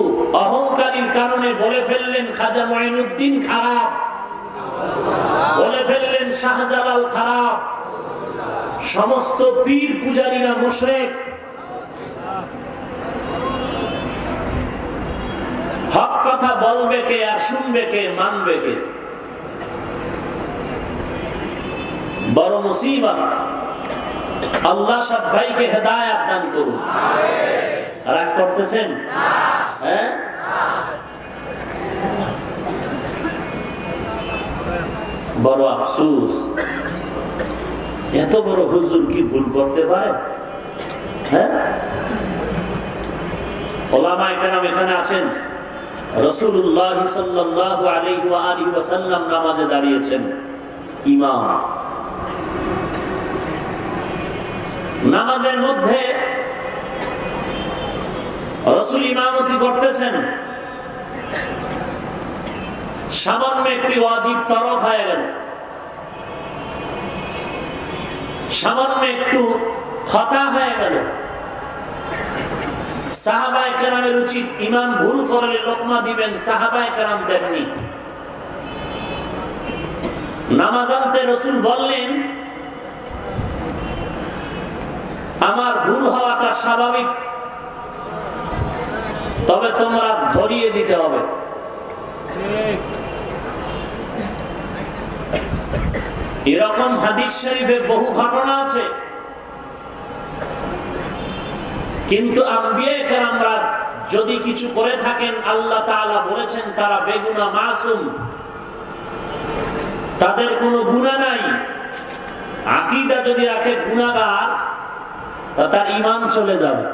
অহংকারীর কারণে বলে ফেললেন খাজা মুঈনুদ্দিন খারাপ, বলে ফেললেন শাহজালাল খারাপ, সমস্ত পীর পূজারীরা মুশরিক। হক কথা বলবে কে আর শুনবে কে, মানবে কে? বড় মুসিবত। আল্লাহ সব ভাইকে হেদায়েত দান করুন। রাগ করতেছেন? হ্যাঁ, বড় আফসোস, এত বড় হুজুর কি ভুল করতে পারে? হ্যাঁ, ওলামায়ে কেরাম এখানে আছেন। রাসূলুল্লাহ সাল্লাল্লাহু আলাইহি ওয়া আলিহি ওয়াসাল্লাম নামাজে দাঁড়িয়েছেন, ইমাম। নামাজের মধ্যে রাসূল ইমামতি করতেছেন, সামান্য একটি ওয়াজিব তরক হয়ে গেল, সামান্য একটু খতা হয়ে গেল। সাহাবায়ে কেরামের উচিত ইমাম ভুল করলে লোকমা দিবেন, সাহাবায়ে কেরাম দেননি। নামাজ আনতে রাসূল বললেন, আমার ভুল হওয়াটা স্বাভাবিক, তবে তোমরা ধরিয়ে দিতে হবে। এরকম হাদিস শরীফে বহু ঘটনা আছে, কিন্তু আম্বিয়া কেরামরা যদি কিছু করে থাকেন, আল্লাহ তাআলা বলেছেন তারা বেগুনাহ, মাসুম, তাদের কোনো গুনাহ নাই। আকীদা যদি রাখে গুনাহগার, তার ঈমান চলে যাবে।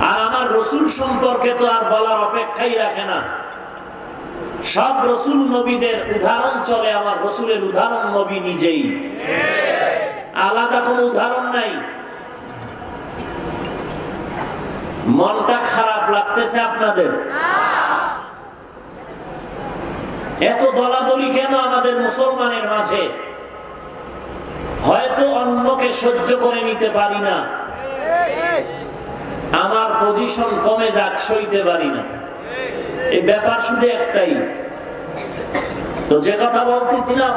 আর আমার রাসূল সম্পর্কে তো আর বলার অপেক্ষাই রাখে না। সব রাসূল নবীদের উদাহরণ চলে, আমার রাসূলের উদাহরণ নবী নিজেই, আলাদা কোনো উদাহরণ নাই। মনটা খারাপ লাগতেছে আপনাদের? এত দলাদলি কেন আমাদের মুসলমানের মাঝে? হয়তো অন্যকে সহ্য করে নিতে পারি না, আমার পজিশন কমে যাক, সইতে পারি না। এই ব্যাপার শুধু একটাই। তো যে কথা বলতেছিলাম,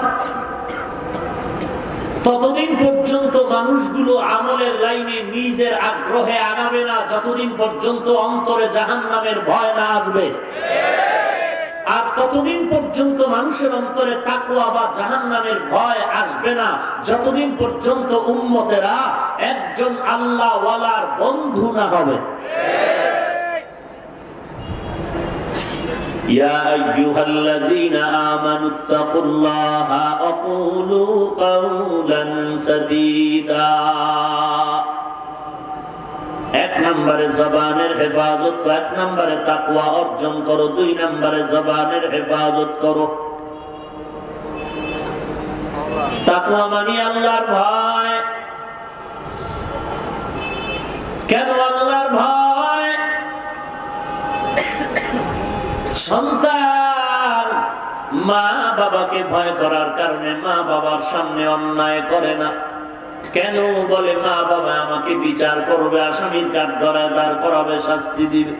ততদিন পর্যন্ত মানুষগুলো আমলের লাইনে নিজের আগ্রহে আগাবে না, যতদিন পর্যন্ত অন্তরে জাহান্নামের ভয় না আসবে। আর ততদিন পর্যন্ত মানুষের অন্তরে তাকওয়া বা জাহান্নামের ভয় আসবে না, যতদিন পর্যন্ত উম্মতেরা একজন আল্লাহ ওয়ালার বন্ধু না হবে। ইয়া আইয়ুহাল্লাযীনা আমানুত্তাকুল্লাহা ওয়া কুলু কাওলান সাদীদা। এক নম্বরে জবানের হেফাজত, এক নম্বরে তাকওয়া অর্জন করো, দুই নম্বরে জবানের হেফাজত করো। তাকওয়া মানে আল্লাহর ভয়। কেন আল্লাহর ভয়? সন্তান মা বাবাকে ভয় করার কারণে মা বাবার সামনে অন্যায় করে না। কেন? বলে মা বাবা আমাকে বিচার করবে, আসামির কাঠ ধরায় দাঁড় করাবে, শাস্তি দিবে।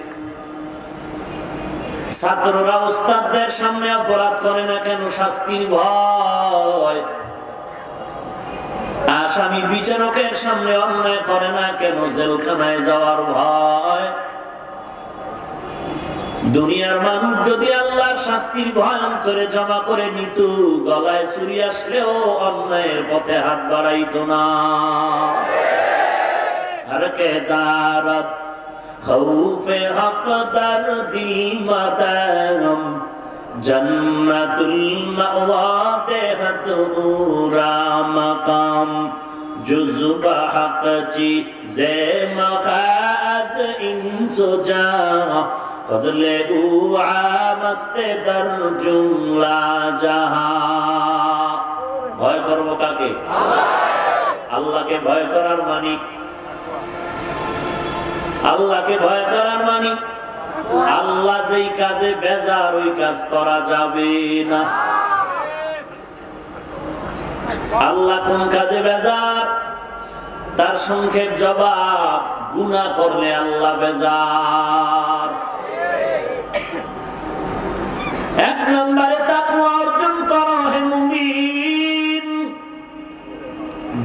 ছাত্ররা উস্তাদদের সামনে অপরাধ করে না কেন? শাস্তির ভয়। আসামি বিচারকের সামনে অন্যায় করে না কেন? জেলখানায় যাওয়ার ভয়। দুনিয়ার মানুষ যদি আল্লাহর শাস্তির ভয় অন্তরে জমা করে নিত, গলায় ছুরি আসলেও অন্যায়ের পথে হাত বাড়াইতো না। আর কে দারত খৌফে হক দার দিল মাতাম, জান্নাতুল মাওয়া দেহত উরা মাকাম, জুজবা হক চি জে মখাজ ইনসুজা, ফজলে উআ মস্তে দর জুমলা জাহা। ভয় করব কাকে? আল্লাহকে ভয় করার মানে, আল্লাহকে ভয় করার মানে আল্লাহ যেই কাজে বেজার ওই কাজ করা যাবে না। আল্লাহ কোন কাজে বেজার? তার সংক্ষেপ জবাব, গুনাহ করলে আল্লাহ বেজার। এক নম্বরে তাকওয়া অর্জন করো হে মুমিন,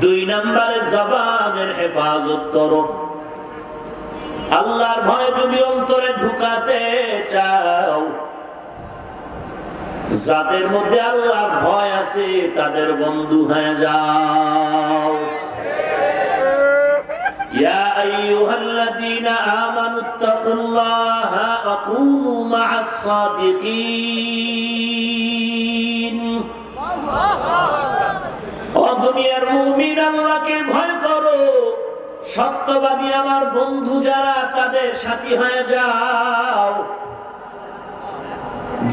দুই নম্বরে জবানের হেফাজত করো। আল্লাহর ভয় যদি অন্তরে ঢুকাতে চাও, যাদের মধ্যে আল্লাহর ভয় আছে তাদের বন্ধু হয়ে যাও। ইয়া আইয়ুহাল্লাযীনা আমানুত্তাকুল্লাহা ওয়া কুনু মা'আস সাদিকিন। ও ও দুনিয়ার মুমিন, আল্লাহকে ভয় করো। সত্যবাদী আমার বন্ধু যারা, তাদের সাথী হয়ে যাও।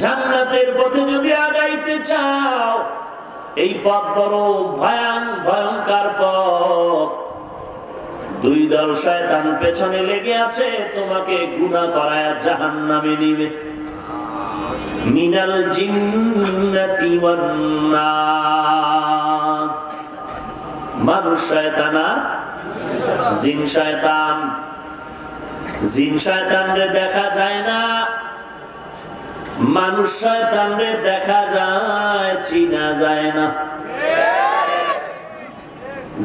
জান্নাতের পথে যদি আগাইতে চাও, এই পথ বড় ভয়ঙ্কর পথ। দুই দল শয়তান পেছনে লেগে আছে, তোমাকে গুনাহ করায় জাহান্নামে নিবে। মিনাল জিন্নাতি ওয়ান নাস, মানুষ শয়তান আর জিন শয়তান। জিন শয়তানরে দেখা যায় না, মানুষ শয়তানরে দেখা যায়, চিনা যায় না।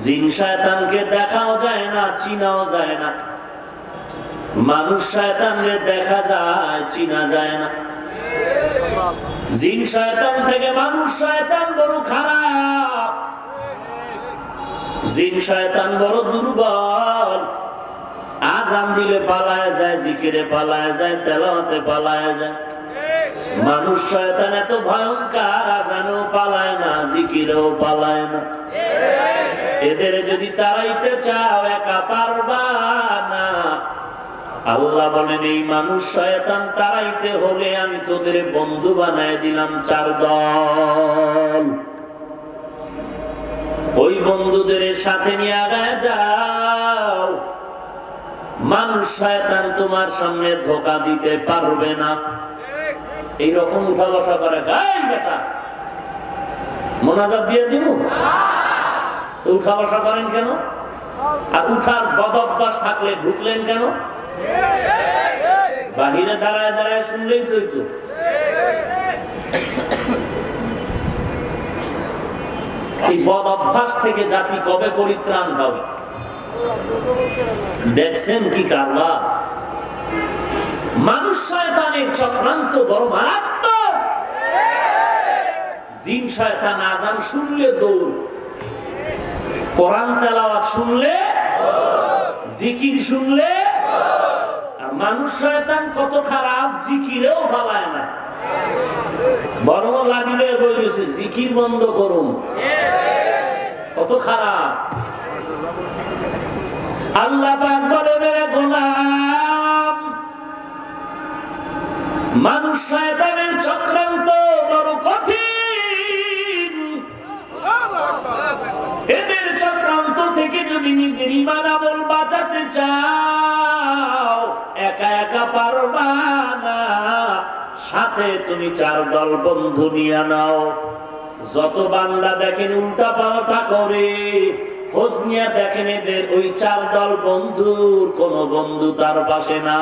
জিন শয়তানকে দেখাও যায় না, চিনাও যায় না। মানুষ শয়তানরে দেখা যায়, চিনা যায় না। জিন শয়তান থেকে মানুষ শয়তান বড় খারাপ। জিন শয়তান বড় দুর্বল। আযান দিলে পালায় যায়, জিকিরে পালায় যায়, তেলাওয়াতে পালায় যায়। মানুষ শয়তান এত ভয়ঙ্কর, আযানেও পালায় না, জিকিরেও পালায় না। এদের যদি তাড়াইতে চাও, একা পারবা না। আল্লাহ বলেন, এই মানুষ শয়তান তাড়াইতে হলে আমি তোদের বন্ধু বানায় দিলাম 4 দল। ওই বন্ধুদের সাথে নিয়ে আগায় যাও। মানুষ শয়তান তোমার সামনে ধোঁকা দিতে পারবে না। এইরকম উঠা বসা করে, এই বেটা মোনাজাত দিয়ে দিব, উঠা বসা করেন কেন? আর উঠার বদভ্যাস থাকলে ঢুকলেন কেন? বাহিরে দাঁড়ায় দাঁড়ায় শুনলেই তো। এই বদভ্যাস থেকে জাতি কবে পরিত্রাণ পাবে? দেখছেন কি কারবার? মানুষ শয়তানের চক্রান্ত বড় মারাত্মক। জিন শয়তান আযান শুনলে দৌড়, কোরআন তেলাওয়াত শুনলে, জিকির শুনলে। আর মানুষ শয়তান কত খারাপ, জিকিরেও ভালায় না, বরং লাগিলে বলেছে জিকির বন্ধ করুন। কত খারাপ। আল্লাহ পাক বলেন, গোলাম, মানুষ শয়তানের চক্রান্ত বড় কঠিন। এদের চক্রান্ত থেকে যদি নিজের ঈমান আমল বাঁচাতে চাও, একা একা পারবা না। সাথে তুমি 4 দল বন্ধু নিয়ে নাও। যত বান্দা দেখেন উল্টা পাল্টা করে, খোঁজ নিয়ে দেখেন এদের ওই 4 দল বন্ধুর কোন বন্ধু তার পাশে না।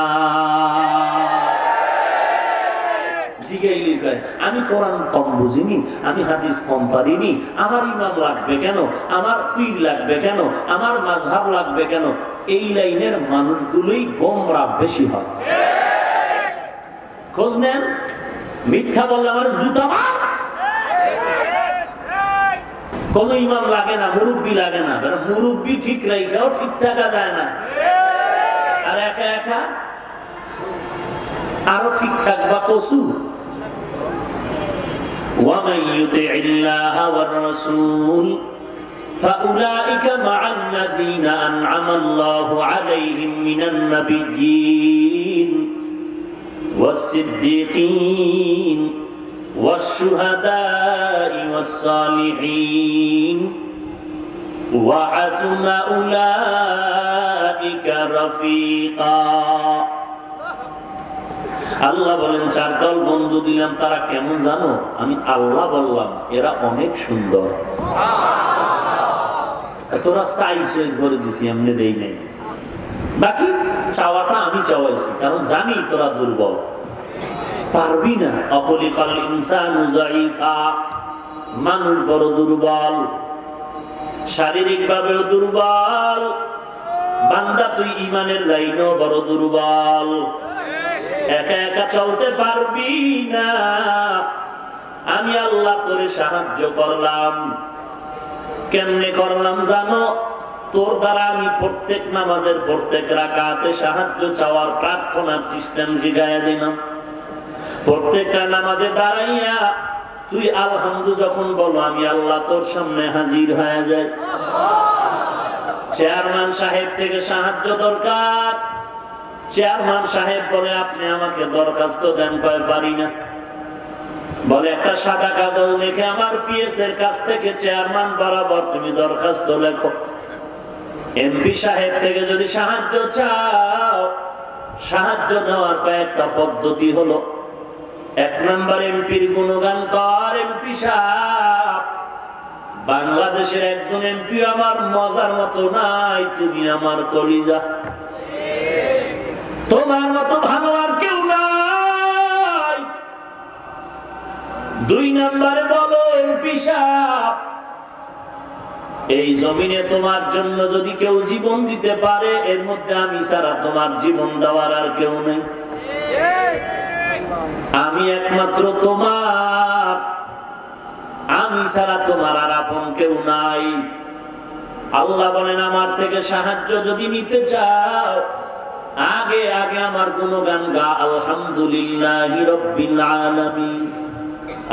আমি কোরআন কম বুঝিনি, আমি হাদিস কম পারিনি, আমার ইমাম লাগবে কেন, আমার পীর লাগবে কেন, আমার মাযহাব লাগবে কেন? এই লাইনের মানুষগুলোই গোমরাহ বেশি হয়। খোঁজ নেন, মিথ্যা বললে আমার জুতা মার। কোন ইমাম লাগে না, মুরব্বী লাগে না। মুরব্বী ঠিক রাইখাও ঠিক থাকা যায় না, আর একা একা আরো ঠিক থাকবা কসু। وَمَن يُطِعِ اللَّهَ وَالرَّسُولَ فَأُولَئِكَ مَعَ الَّذِينَ أَنْعَمَ اللَّهُ عَلَيْهِم مِّنَ النَّبِيِّينَ وَالصِّدِّيقِينَ وَالشُّهَدَاءِ وَالصَّالِحِينَ وَحَسُنَ أُولَئِكَ رَفِيقًا। আল্লাহ বলেন 4 দল বন্ধু দিলাম, তারা কেমন জানো? আমি আল্লাহ বললাম এরা অনেক সুন্দর। তোরা চাইছো ঘরে দিছি, এমনি দেই নাই। বাকি চাওয়াটা আমি চাওয়াইছি, কারণ জানি তোরা দুর্বল, পারবি না। অখলিকাল ইনসানু যায়ীফা, মানুষ বড় দুর্বল, শারীরিক ভাবেও দুর্বল। বান্দা তুই ঈমানের লাইনেও বড় দুর্বল, একা একা চলতে পারবি না। আমি আল্লাহ তোরে সাহায্য করলাম। কেমনে করলাম জানো? তোর দ্বারা আমি প্রত্যেক নামাজের প্রত্যেক রাকাতে সাহায্য চাওয়ার প্রার্থনার সিস্টেম শিখাইয়া দিলাম। প্রত্যেকটা নামাজে দাঁড়াইয়া তুই আলহামদু যখন বলো আমি আল্লাহ তোর সামনে হাজির হয়ে যাই। চেয়ারম্যান সাহেব থেকে সাহায্য দরকার। চেয়ারম্যান সাহেব বলে আপনি আমাকে দরখাস্ত দেন, কয় পারি না। বলে একটা সাদা কাগজ লিখে আমার পিএস এর কাছ থেকে চেয়ারম্যান বরাবর তুমি দরখাস্ত লেখো। এমপি সাহেব থেকে যদি সাহায্য চাও, সাহায্য নেওয়ার কয়েকটা পদ্ধতি হলো, 1 নম্বর এমপির গুণগান কর। এমপি সাহেব, বাংলাদেশের একজন এমপি আমার মজার মতো নাই, তুমি আমার কলিজা, তোমার মতো ভালো আর কেউ নাই। 2 নম্বরে বলো এমপি সাহেব, এই জমিনে তোমার জন্য যদি কেউ জীবন দিতে পারে, এর মধ্যে আমি ছাড়া তোমার জীবন দেওয়ার আর কেউ নেই, আমি একমাত্র তোমার, আমি ছাড়া তোমার আর আপন কেউ নাই। আল্লাহ বলেন আমার থেকে সাহায্য যদি নিতে চাও, আগে আগে আমার গুণগান গা। আলহামদুলিল্লাহি রাব্বিল আলামিন,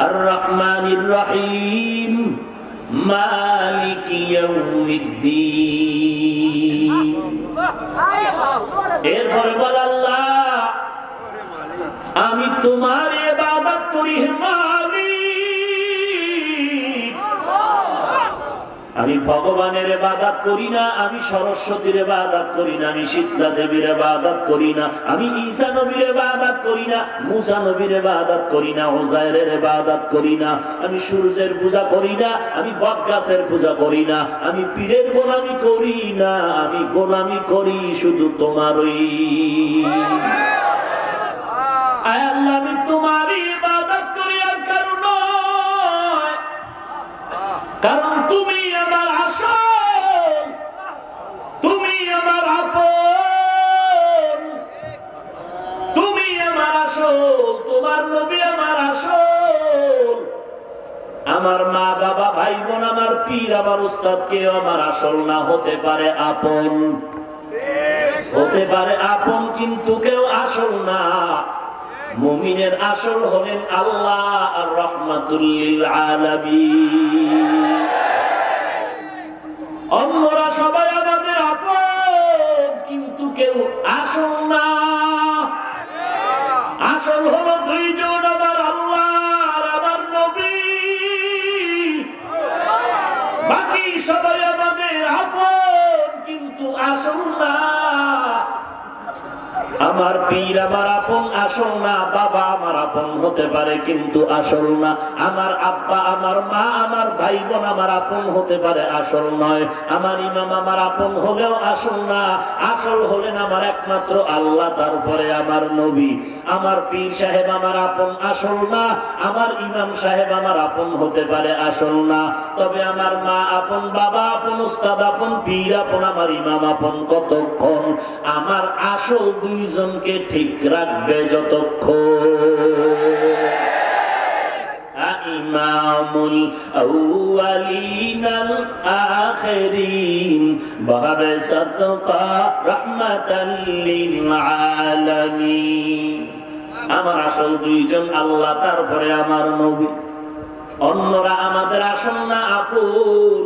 আর রহমানির রহিম, মালিকি ইয়াউমিদ্দিন। এরপরে বল আল্লাহ আমি তোমার ইবাদত করি হে মালিক, আমি ভগবানের ইবাদত করি না, আমি সরস্বতীর ইবাদত করি না, আমি শীতলা দেবীর ইবাদত করি না, আমি ঈসা নবীর ইবাদত করি না, মুসা নবীর ইবাদত করি না, উযায়রের ইবাদত করি না, আমি সূর্যের পূজা করি না, আমি বটগাছের পূজা করি না, আমি পীরের গোলামি করি না, আমি গোলামি করি শুধু তোমারই। আয় আল্লাহ আমি তোমারই ইবাদত করি আর কারণ নয়, কারণ তুমি আমার আসল, তুমি আমার আপন, তুমি আমার আসল, তোমার নবী আমার আসল, আমার মা বাবা ভাই বোন আমার পীর আমার উস্তাদ কেউ আমার আসল না, হতে পারে আপন, হতে পারে আপন, কিন্তু কেউ আসল না। মুমিনের আসল হলেন আল্লাহ আর রাহমাতুল লিল আলামিন। অন্যরা সবাই আমাদের আপন, কিন্তু কেউ আসল না। আসল হলো 2 জন, আমার আল্লাহ আর আমার নবী, বাকি সবাই আমাদের আপন, কিন্তু আসল না। আমার পীর আমার আপন, আসল না। বাবা আমার আপন হতে পারে, কিন্তু আসল না। আমার আব্বা আমার মা আমার ভাই বোন আমার আপন হতে পারে, আসল নয়। আমার ইমাম আমার আপন হলেও আসল না। আসল হলেন আমার একমাত্র আল্লাহ, তারপরে আমার নবী। আমার পীর সাহেব আমার আপন, আসল না। আমার ইমাম সাহেব আমার আপন হতে পারে, আসল না। তবে আমার মা আপন, বাবা আপন, উস্তাদ আপন, পীর আপন, আমার ইমাম আপন। কতক্ষণ? আমার আসল 2 জনকে ঠিক রাখবে যতক্ষণ। ইমামুল আউয়ালিনাল আখিরিন বাবে সাদকা রাহমাতাল লিল আলামিন। আমার আসল 2 জন আল্লাহ, তারপরে আমার নবী। অন্যরা আমাদের আসল না, আপন।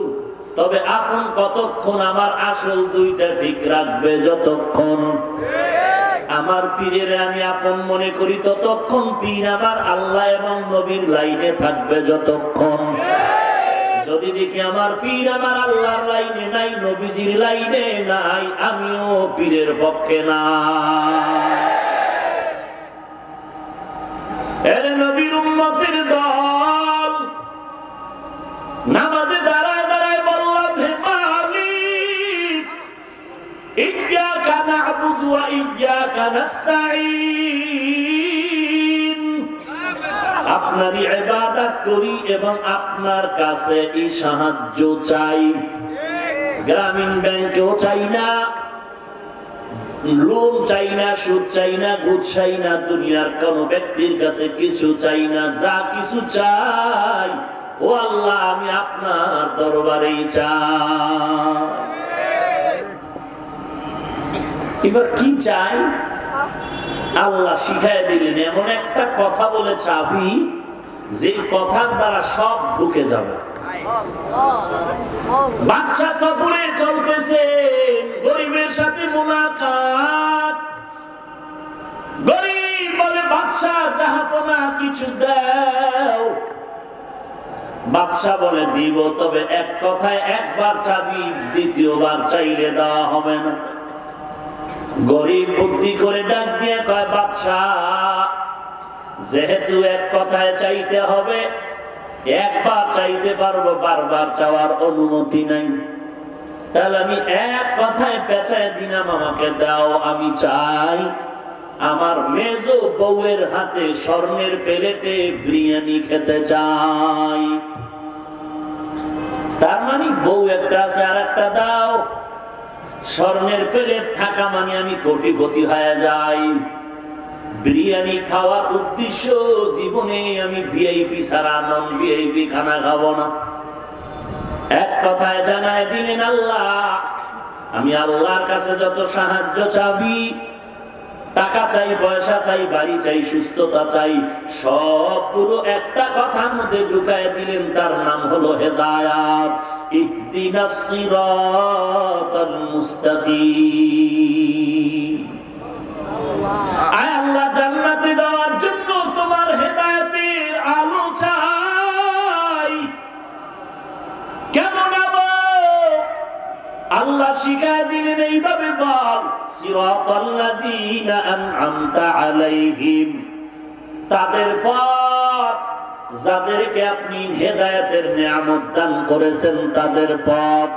তবে আপন কতক্ষণ? আমার আসল 2টা ঠিক রাখবে যতক্ষণ। আমার পীরের আমি আপন মনে করি ততক্ষণ, পীর আমার আল্লাহ এবং নবীর লাইনে থাকবে যতক্ষণ। যদি দেখি আমার পীর আমার আল্লাহর লাইনে নাই, নবীজির লাইনে নাই, আমিও পীরের পক্ষে না। এরে নবীর উম্মতের দল, নামাজে দাঁড়ায় দাঁড়ায় বললাম হে মালিক, ইয়্যাকা না'বুদু ওয়া ইয়্যাকা নাস্তাঈন। আপনারই ইবাদত করি এবং আপনার কাছে এই সাহায্য চাই। গ্রামীণ ব্যাংকেও চাই না, লোন চাই না, সুদ চাই না, ঘুষ চাই না, দুনিয়ার কোন ব্যক্তির কাছে কিছু চাই না। যা কিছু চাই ও আল্লাহ আমি আপনার দরবারেই চাই। এবার কি চাই আল্লাহ শিখায় দিলেন। এমন একটা কথা বলে চাবি, যে কথার দ্বারা সব ঢুকে যাবে। বাদশা সফরে চলতেছে, গরিবের সাথে মুলাকাত। গরিব বলে, বাদশা জাহাপনা কিছু দাও। বাদশা বলে, দিব, তবে এক কথায় একবার চাবি, দ্বিতীয়বার চাইলে দেওয়া হবে না। গরিব বুদ্ধি করে ডাক দিয়ে কয়, বাদশা যেহেতু এক কথায় চাইতে হবে, একবার চাইতে পারবো, বারবার চাওয়ার অনুমতি নাই। তাহলে আমি এক কথায় পেঁচায় দিলাম, আমাকে দাও, আমি চাই আমার মেজো বউয়ের হাতে স্বর্ণের প্লেটে বিরিয়ানি খেতে চাই। তার মানে বউ একটা আছে, আর একটা দাও। স্বর্ণের প্লেট থাকা মানে আমি কোটিপতি হয়ে যাই। বিরিয়ানি খাওয়ার উদ্দেশ্য, জীবনে আমি ভিআইপি ছাড়া নন ভিআইপি খানা খাবো না। এক কথায় জানায় দিলেন, আল্লাহ, আমি আল্লাহর কাছে যত সাহায্য চাবি, টাকা চাই, পয়সা চাই, বাড়ি চাই, সুস্থতা চাই, সবগুলো একটা কথার মধ্যে ঢুকায় দিলেন। তার নাম হলো হেদায়াত। ইহদিনাস সিরাতাল মুস্তাকিম। আয় আল্লাহ, জান্নাতে যাওয়ার জন্য তোমার হেদায়েতের আলো চাই। কেমন আলো? আল্লাহ শিখায় দিলেন, এইভাবে বল, সিরাতাল্লাযীনা আন'আমতা আলাইহিম, তাদের পথ যাদেরকে আপনি হেদায়েতের নিয়ামত দান করেছেন, তাদের পথ।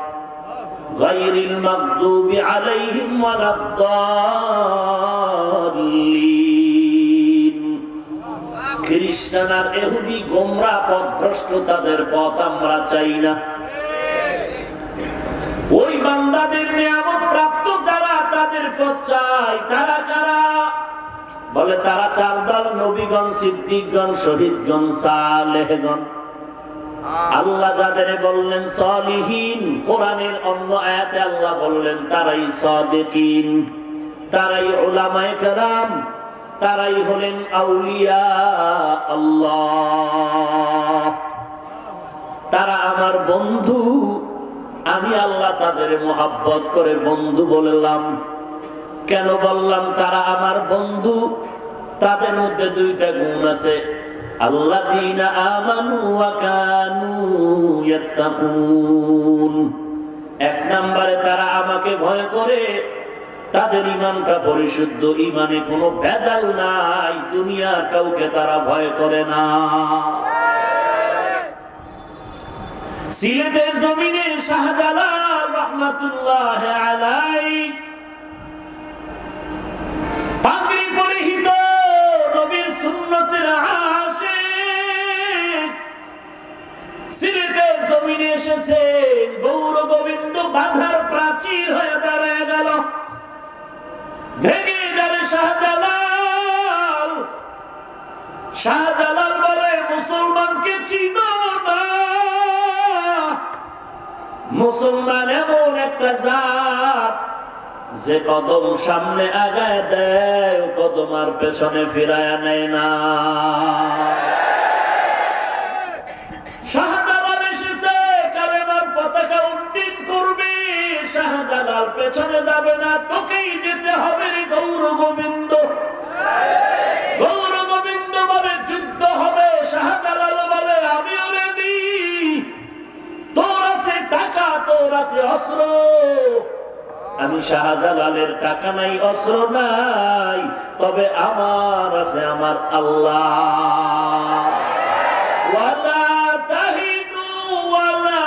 গায়রিল মাগদুবি আলাইহিম ওয়ালাদ-দাল্লিন, খ্রিস্টান আর ইহুদি গোমরা পথভ্রষ্ট, তাদের পথ আমরা চাই না। ওই বান্দাদের নিয়ামত প্রাপ্ত যারা, তাদের পথ চাই। তারা কারা? বলে, তারা চার দল: নবীগণ, সিদ্দিকগণ, শহীদগণ, সালেহগণ। আল্লাহ যাদের বললেন সালিহিন, কোরআনের অন্য আয়াতে আল্লাহ বললেন তারাই সাদিকিন, তারাই উলামায়ে কেরাম, তারাই হলেন আউলিয়া আল্লাহ। তারা আমার বন্ধু। আমি আল্লাহ তাদের মোহাব্বত করে বন্ধু বললাম। কেন বললাম তারা আমার বন্ধু? তাদের মধ্যে দুইটা গুণ আছে। আল্লাযীনা আমানু ওয়া কানু ইয়াত্তাকুন। এক নম্বরে তারা আমাকে ভয় করে, তাদের ঈমানটা পরিশুদ্ধ, ঈমানে কোনো ভেজাল নাই, দুনিয়ার কাউকে তারা ভয় করে না। সিলেটের জমিনে শাহজালাল রাহমাতুল্লাহ আলাইহি পাগড়ি পরিহিত নবীর সুন্নতের আশিক সিলেটের জমিনে এসেছে। গৌর গোবিন্দ বাধার প্রাচীর হয়ে দাঁড়ায় গেল, ভেঙে যাবে শাহজালাল। শাহজালাল বলে, মুসলমানকে চিনো না? মুসলমান এমন একটা জাত যে কদম সামনে আগায় দেয়, কদম আর পেছনে ফিরায় নেয় না। শাহজালাল এসেছে, কালেমার পতাকা উড্ডীন করবে। শাহজালাল পেছনে যাবে না, তোকেই যেতে হবে রে গৌর গোবিন্দ। গৌর গোবিন্দ বলে, যুদ্ধ হবে। শাহজালাল বলে, আমিও রেডি। তোর আছে টাকা, তোর আছে অস্ত্র। আমি শাহজালালের টাকা নাই, অস্ত্র নাই, তবে আমার আছে আমার আল্লাহ। ওয়ালা তাহিনু ওয়ালা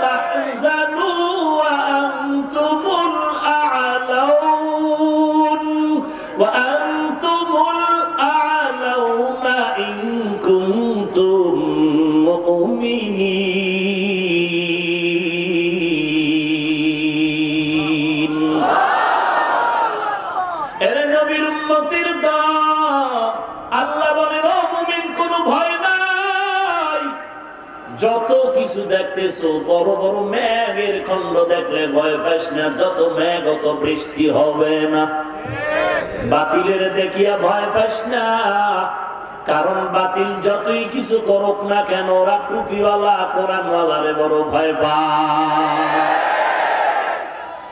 তাহজানু ওয়া আনতুমুল আ'লাউন ওয়া আনতুমুল আ'লাউনা ইন কুনতুম মুমিনিন। এরে নবীর উম্মতের দল, আল্লাহ বলেন, ও মুমিন, কোনো ভয় নাই। যত কিছু দেখতেছো, বড় বড় মেঘের খণ্ড দেখলে ভয় পাস না। যত মেঘ, অত বৃষ্টি হবে না। বাতিলের দেখিয়া ভয় পাস না। কারণ বাতিল যতই কিছু করুক না কেন ওরা টুপিওয়ালা কোরআনওয়ালারে বড় ভয় পায়।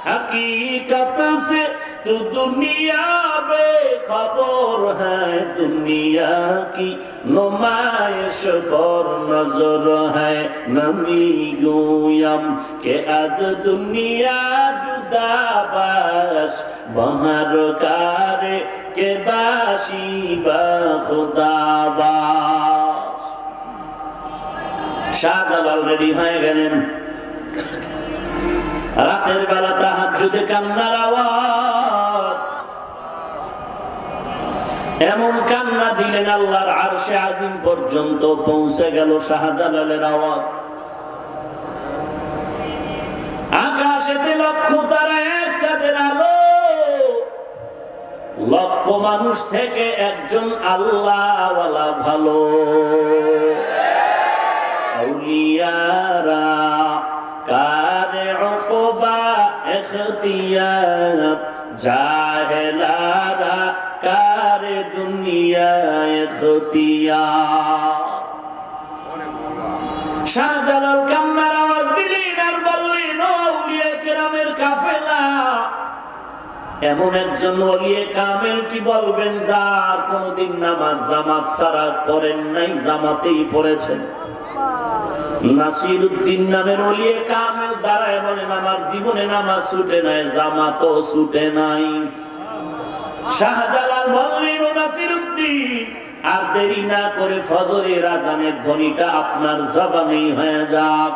हकीकत से तो दुनिया बेखबर है, दुनिया की नुमाइश पर नजर है। नमी गोयम के आज दुनिया जुदा बाश, बहर कारे के बाशी बा खुदा बाश। শাহজালাল রেডি হয়ে গেলেন। রাতের বেলা তাহাজ্জুদে কান্নার আওয়াজ, এমন কান্না দিলেন আল্লাহর আরশে আজিম পর্যন্ত পৌঁছে গেল শাহজালালের আওয়াজ। আকাশেতে লক্ষ তারা, এক চাঁদের আলো, লক্ষ মানুষ থেকে একজন আল্লাহওয়ালা ভালো। আউলিয়ারা কারে উকবা ইখতিয়ার, জাহেলারা কারে দুনিয়া ইখতিয়ার। শাহজালাল কান্নার আওয়াজ দিলেন আর বললেন, ও আউলিয়া কেরামের কাফেলা, এমন একজন ওলিয়ে কামেল কি বলবেন যার কোনদিন নামাজ জামাত ছাড়া পড়েন নাই, জামাতেই পড়েছেন। নাসিরউদ্দিন নামের ওলিয়ে কামেল দাঁড়ায় বলেন, আমার জীবনে নামাজ ছুটে নাই, জামাতও ছুটে নাই। শাহজালাল বললেন, ও নাসিরউদ্দিন, আর দেরি না করে ফজরের আযানের ধ্বনিটা আপনার জবানেই হয়ে যাক।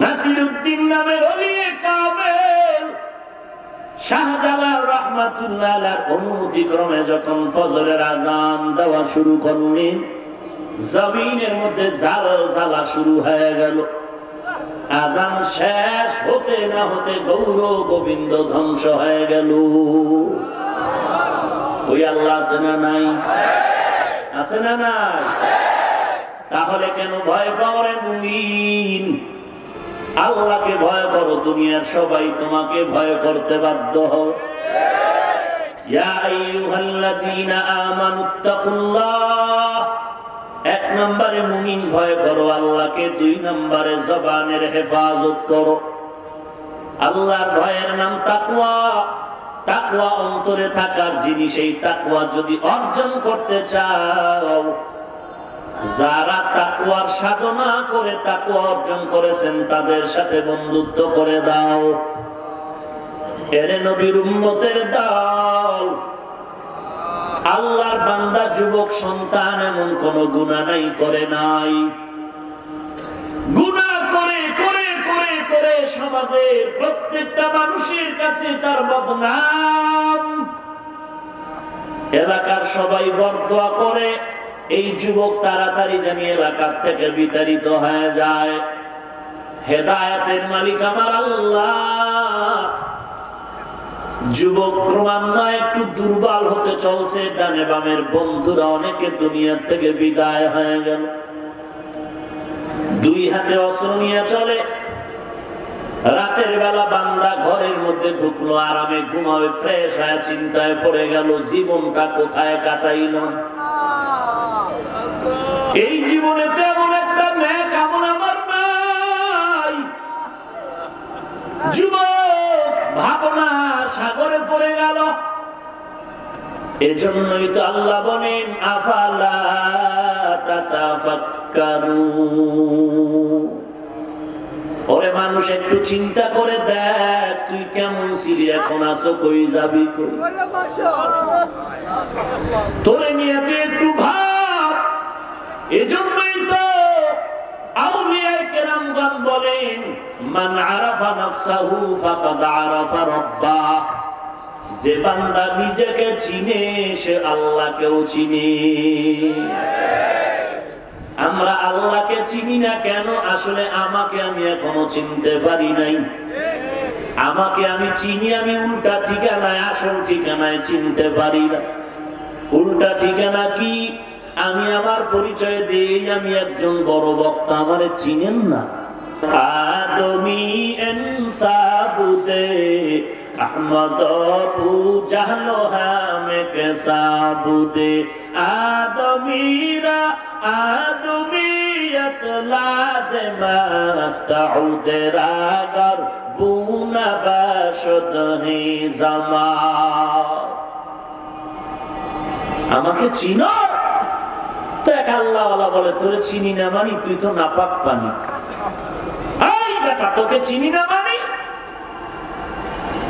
নাসিরউদ্দিন নামের ওলিয়ে কামেল শাহজালাল রাহমাতুল্লাহ আলাইহির অনুমতি ক্রমে যখন ফজরের আযান দেওয়া শুরু করলেন, জমিনের মধ্যে জ্বালা শুরু হয়ে গেল। আযান শেষ হতে না হতে গৌর গোবিন্দ ধ্বংস হয়ে গেল। ওই আল্লাহ আছে না নাই? আছে না নাই? তাহলে কেন ভয় পাও রে মুমিন? আল্লাহকে ভয় করো, দুনিয়ার সবাই তোমাকে ভয় করতে বাধ্য হবে। ইয়া আইয়ুহাল্লাযীনা আমানুত্তাকুল্লাহ, এক নম্বরে মুমিন ভয় করো আল্লাহকে, দুই নম্বরে জবানের হেফাজত করো। আল্লাহর ভয়ের নাম তাকওয়া। তাকওয়া অন্তরে থাকার জিনিস। এই তাকওয়া যদি অর্জন করতে চাও, যারা তাকওয়ার সাধনা করে তাকওয়া অর্জন করেছেন তাদের সাথে বন্ধুত্ব করে দাও। এরে নবীর উম্মতের দল, আল্লাহর বান্দা যুবক সন্তান এমন কোন গুনাহ নাই করে নাই। গুনাহ করে করে করে করে সমাজের প্রত্যেকটা মানুষের কাছে তার বদনাম। এলাকার সবাই বরদোয়া করে এই যুবক তাড়াতাড়ি জানি এলাকার থেকে বিতাড়িত হয়ে যায়। হেদায়েতের মালিক আমার আল্লাহ। যুবক ক্রমান্বয়ে একটু দুর্বল হতে চলছে, ডানে বামের বন্ধুরা অনেকে দুনিয়া থেকে বিদায় হয়ে গেল। দুই হাতে অস্ত্র নিয়ে চলে। রাতের বেলা বান্দা ঘরের মধ্যে ঢুকলো, আরামে ঘুমাবে, ফ্রেশ হয়ে চিন্তায় পড়ে গেল জীবনটা কোথায় কাটাইল। এই জীবনে তেমন একটা নেক আমল আমার নাই। যুবক ভাবনা সাগরে পড়ে গেল। এজন্যই তো আল্লাহ বলেন, আফালা তাতাফাক্কারুন, ওরে মানুষ একটু চিন্তা করে দেখ, তুই কেমন ছিলি, এখন আছো কই, যাবি কই, তোরে নিয়ে তুই একটু ভাব। এজন্যই তো আউলিয়ায়ে কেরামগণ বলেন, মান আরাফা নাফসাহু ফাকাদ আরাফা রাব্বাহ, যে বান্দা নিজেকে চিনে সে আল্লাহকেও চিনে। আমরা আল্লাহকে চিনি না কেন? আসলে আমাকে আমি এখনো চিনতে পারি নাই। আমাকে আমি চিনি, আমি উল্টা ঠিকানায় আসল ঠিকানায় চিনতে পারি না। উল্টা ঠিকানা কি? আমি আমার পরিচয় দিই আমি একজন বড় বক্তা, আমারে চিনেন না। আদমি ইনসাবুদে আহমদ পু জাহলো হামে के साबुदे आदमीरा आदमीयत लाज़िम अस्तऊदे रागर बुना बाशद ही जमास আমাকে চিনো তো এক আল্লাহওয়ালা বলে তোরে চিনি না মানি তুই তো নাপাক পানি এই বেটা তোকে চিনি না মানি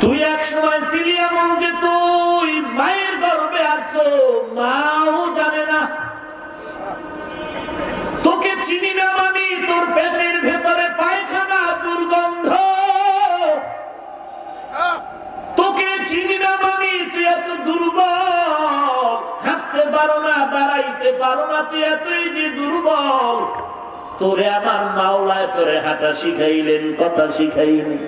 তুই এক সময় ছিলি এমন যে তুই মায়ের গর্ভে আসছো মাও জানে না তোকে চিনি না মানি তোর পেটের ভেতরে পায়খানা দুর্গন্ধ তোকে চিনি না মানি তুই এত দুর্বল হাঁটতে পারো না দাঁড়াইতে পারো না তুই এতই যে দুর্বল তোরে আমার মাওলায় তোরে হাঁটা শিখাইলেন কথা শিখাইলেন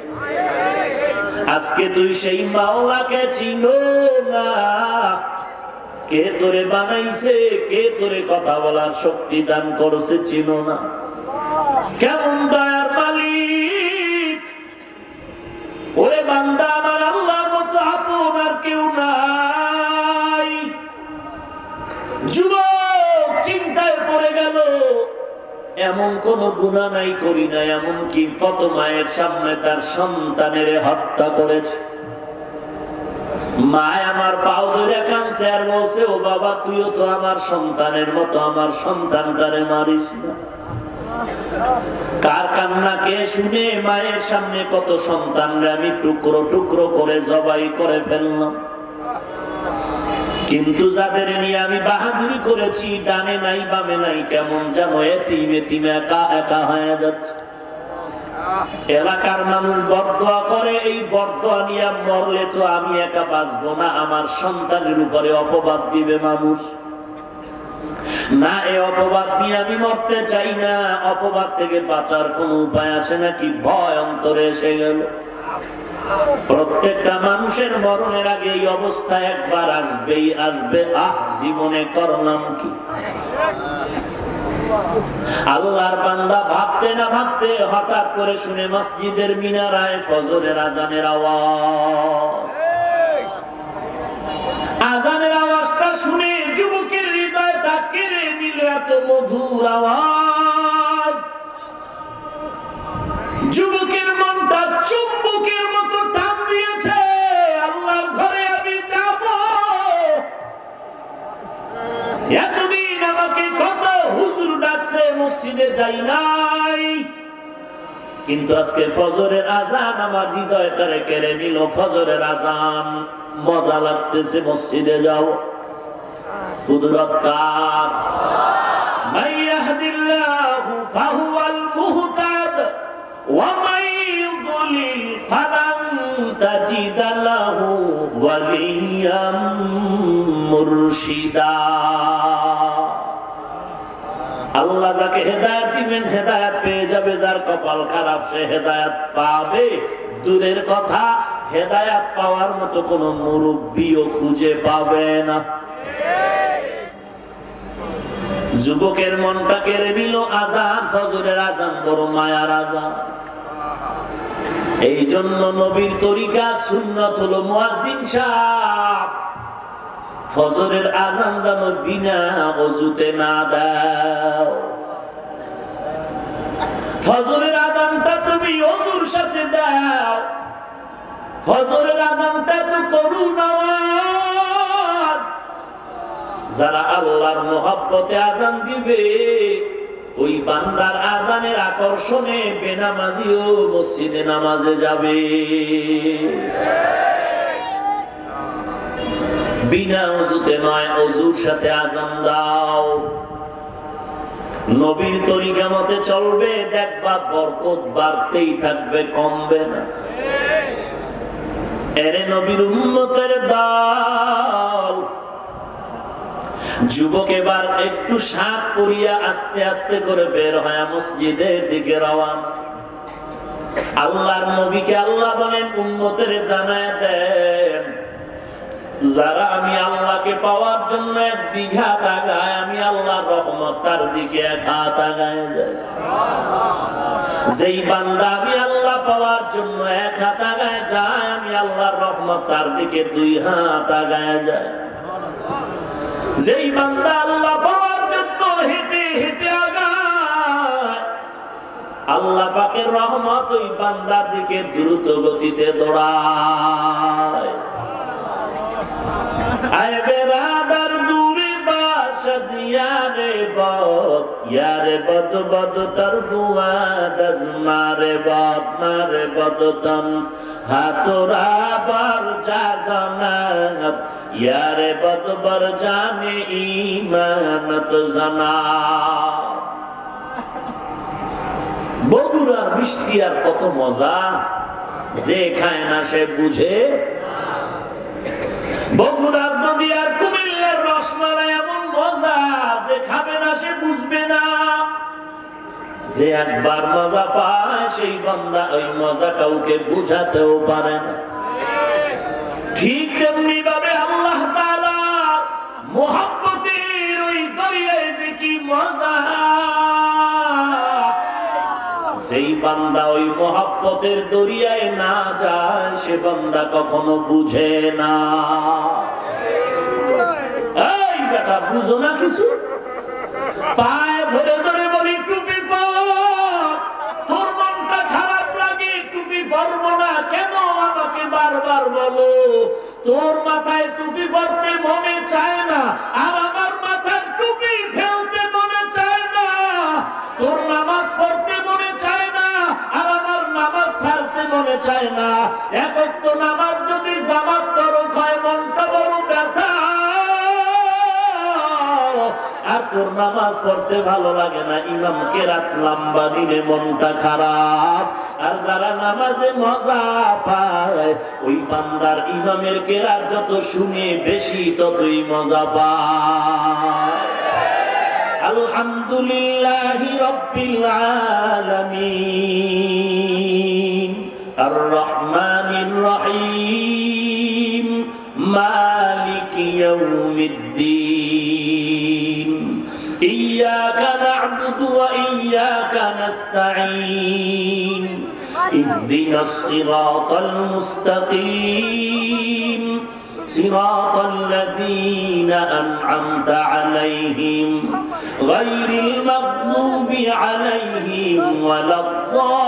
আজকে তুই সেই মাওলাকে চিনো না কে তোরে বানাইছে কে তোরে কথা বলার শক্তি দান করছে চিনো না কেমন দয়ার মালিক ওরে বান্দা আমার আল্লাহর মতো আপন আর কেউ নাই যুবক চিন্তায় পড়ে গেল এমন কোন গুনাহ নাই করি না এমন কি কত মায়ের সামনে তার সন্তানের হত্যা করেছে মা আমার পাও ধরে কাঁদছে আর বলছে ও বাবা তুইও তো আমার সন্তানের মতো আমার সন্তানটারে মারিস না কার কান্নাকে শুনে মায়ের সামনে কত সন্তানরা আমি টুকরো টুকরো করে জবাই করে ফেললাম কিন্তু যাদের নিয়ে আমি বাহাদুরি করেছি ডানে নাই বামে নাই কেমন যেন এতিম এতিম একা একা হয়ে যাচ্ছে এলাকার মানুষ বরদোয়া করে এই বরদোয়া নিয়ে মরলে তো আমি একা বাঁচবো না আমার সন্তানের উপরে অপবাদ দিবে মানুষ না এই অপবাদ নিয়ে আমি মরতে চাই না অপবাদ থেকে বাঁচার কোন উপায় আছে নাকি ভয় অন্তরে এসে গেল প্রত্যেকটা মানুষের মরণের আগে এই অবস্থা একবার আসবেই আসবে জীবনে করলাম কি আল্লাহর বান্দা ভাবতে না ভাবতে হঠাৎ করে শুনে মসজিদের মিনারায় ফজরের আজানের আওয়াজ আজানের আওয়াজটা শুনে যুবকের হৃদয়টা কেড়ে নিল এত মধুর আওয়াজ যুবকের মনটা চুম্বকের মতো টান দিয়েছে আল্লাহর ঘরে আমি যাব এতদিন আমাকে কত হুজুর ডাকছে মসজিদে যাই নাই কিন্তু আজকে ফজরের আজান আমার হৃদয়টারে কেড়ে নিল ফজরের আজান মজা লাগতেছে মসজিদে যাও কুদরত কার মাইয়াহদিল্লাহু ফাহুয়াল মুহতাদ ওয়া মান ইউদ্লিল ফালান তাজিদা লাহু ওয়ালিয়াম মুরশিদা আল্লাহ যাকে হেদায়েত দিবেন হেদায়েত পেয়ে যাবে যার কপাল খারাপ সে হেদায়েত পাবে দূরের কথা হেদায়েত পাওয়ার মতো কোন মুরব্বিও খুঁজে পাবে না যুবকের মনটা কেড়ে নিল আজান ফজরের আজান বড় মায়ার আজান এই জন্য নবীর তরিকা সুন্নাত হলো মুয়াজ্জিন সাহেব ফজরের আজান যেন বিনা ওযুতে না দাও ফজরের আজানটা তুমি ওযুর সাথে দাও ফজরের আজানটা তো করুন আওয়াজ যারা আল্লাহর মহব্বতে আজান দিবে ওই বান্দার আজানের আকর্ষণে বেনামাজিও মসজিদে নামাজে যাবে বিনা ওযুতে নয় ওযুর সাথে আজান দাও নবীর তরিকা মতে চলবে দেখবা বরকত বাড়তেই থাকবে কমবে না এরে নবীর উম্মতের দল যুবক এবার একটু শাক করিয়া আস্তে আস্তে করে বের হয় মসজিদের দিকে রওনা আল্লাহর নবীকে আল্লাহ বলেন উম্মতের জানায় দেন যারা আমি আল্লাহকে পাওয়ার জন্য এক বিঘা তাকায় আমি আল্লাহর রহমত তার দিকে এক হাত আগায় যায় যেই বান্দা আমি আল্লাহ পাওয়ার জন্য এক হাত আগায় যায় আমি আল্লাহর রহমত তার দিকে দুই হাত আগায় যায় যেই বান্দা আল্লাহ পাওয়ার জন্য হেঁটে হেঁটে আগায়, আল্লাহ পাকের রহমত ওই বান্দার দিকে দ্রুত গতিতে দৌড়ায়। আয় বেরাদার দূরে বাসা জিয়ারে বদ, ইয়ারে বদ বদ তর বুয়াদ মারে বদ তন হাতরা বার জানাত, ইয়ারে বদ বর জানে ইমানত জানা। বগুড়ার মিষ্টি আর কত মজা, যে খায় না সে বুঝে। বগুড়ার নদী আর কুমিল্লার রসমালাই এমন মজা, যে খাবে না সে বুঝবে না। যে একবার মজা পায় সেই বান্দা ওই মজা কাউকে বুঝাতেও পারে না। ঠিক তেমনি ভাবে আল্লাহ তাআলা মুহাব্বতের ওই দরিয়ায় যে কি মজা, যেই বান্দা ওই মুহাব্বতের দরিয়ায় না যায় সে বান্দা কখনো বুঝে না। এই বেটা বুঝো না কিছু? পায়ে ধরে ধরে বলি টুপি পর, তোর মনটা খারাপ লাগে টুপি পরবো না কেন আমাকে বারবার বলো। তোর মাথায় টুপি পরতে মনে চায় না, আর আমার মাথায় টুপি ফেলতে মনে চায় না। তোর নামাজ পড়তে মনে চায় না, আর আমার নামাজ ছাড়তে মনে চায় না। এক ওয়াক্ত নামাজ যদি জামাত তরক হয় মনটা বড় ব্যথা, আর তোর নামাজ পড়তে ভালো লাগে না। ইমামকে রাত লম্বা দিলে মনটা খারাপ। আর যারা নামাজে মজা পায় ওই বান্দার ইমামের কেরাত যত শুনে বেশি ততই মজা পায়। আলহামদুলিল্লাহি রাব্বিল আলামিন আর রহমানির রহিম মালিকি ইয়াউমিদ্দিন ইয়্যাকা না'বুদু ওয়া ইয়্যাকা নাস্তাঈন ইহদিনাস সিরাতাল মুস্তাকিম সিরাতাল লাযীনা আন'আমতা আলাইহিম গায়রিল মাগদুবি আলাইহিম ওয়ালাদ-দাল্লিন।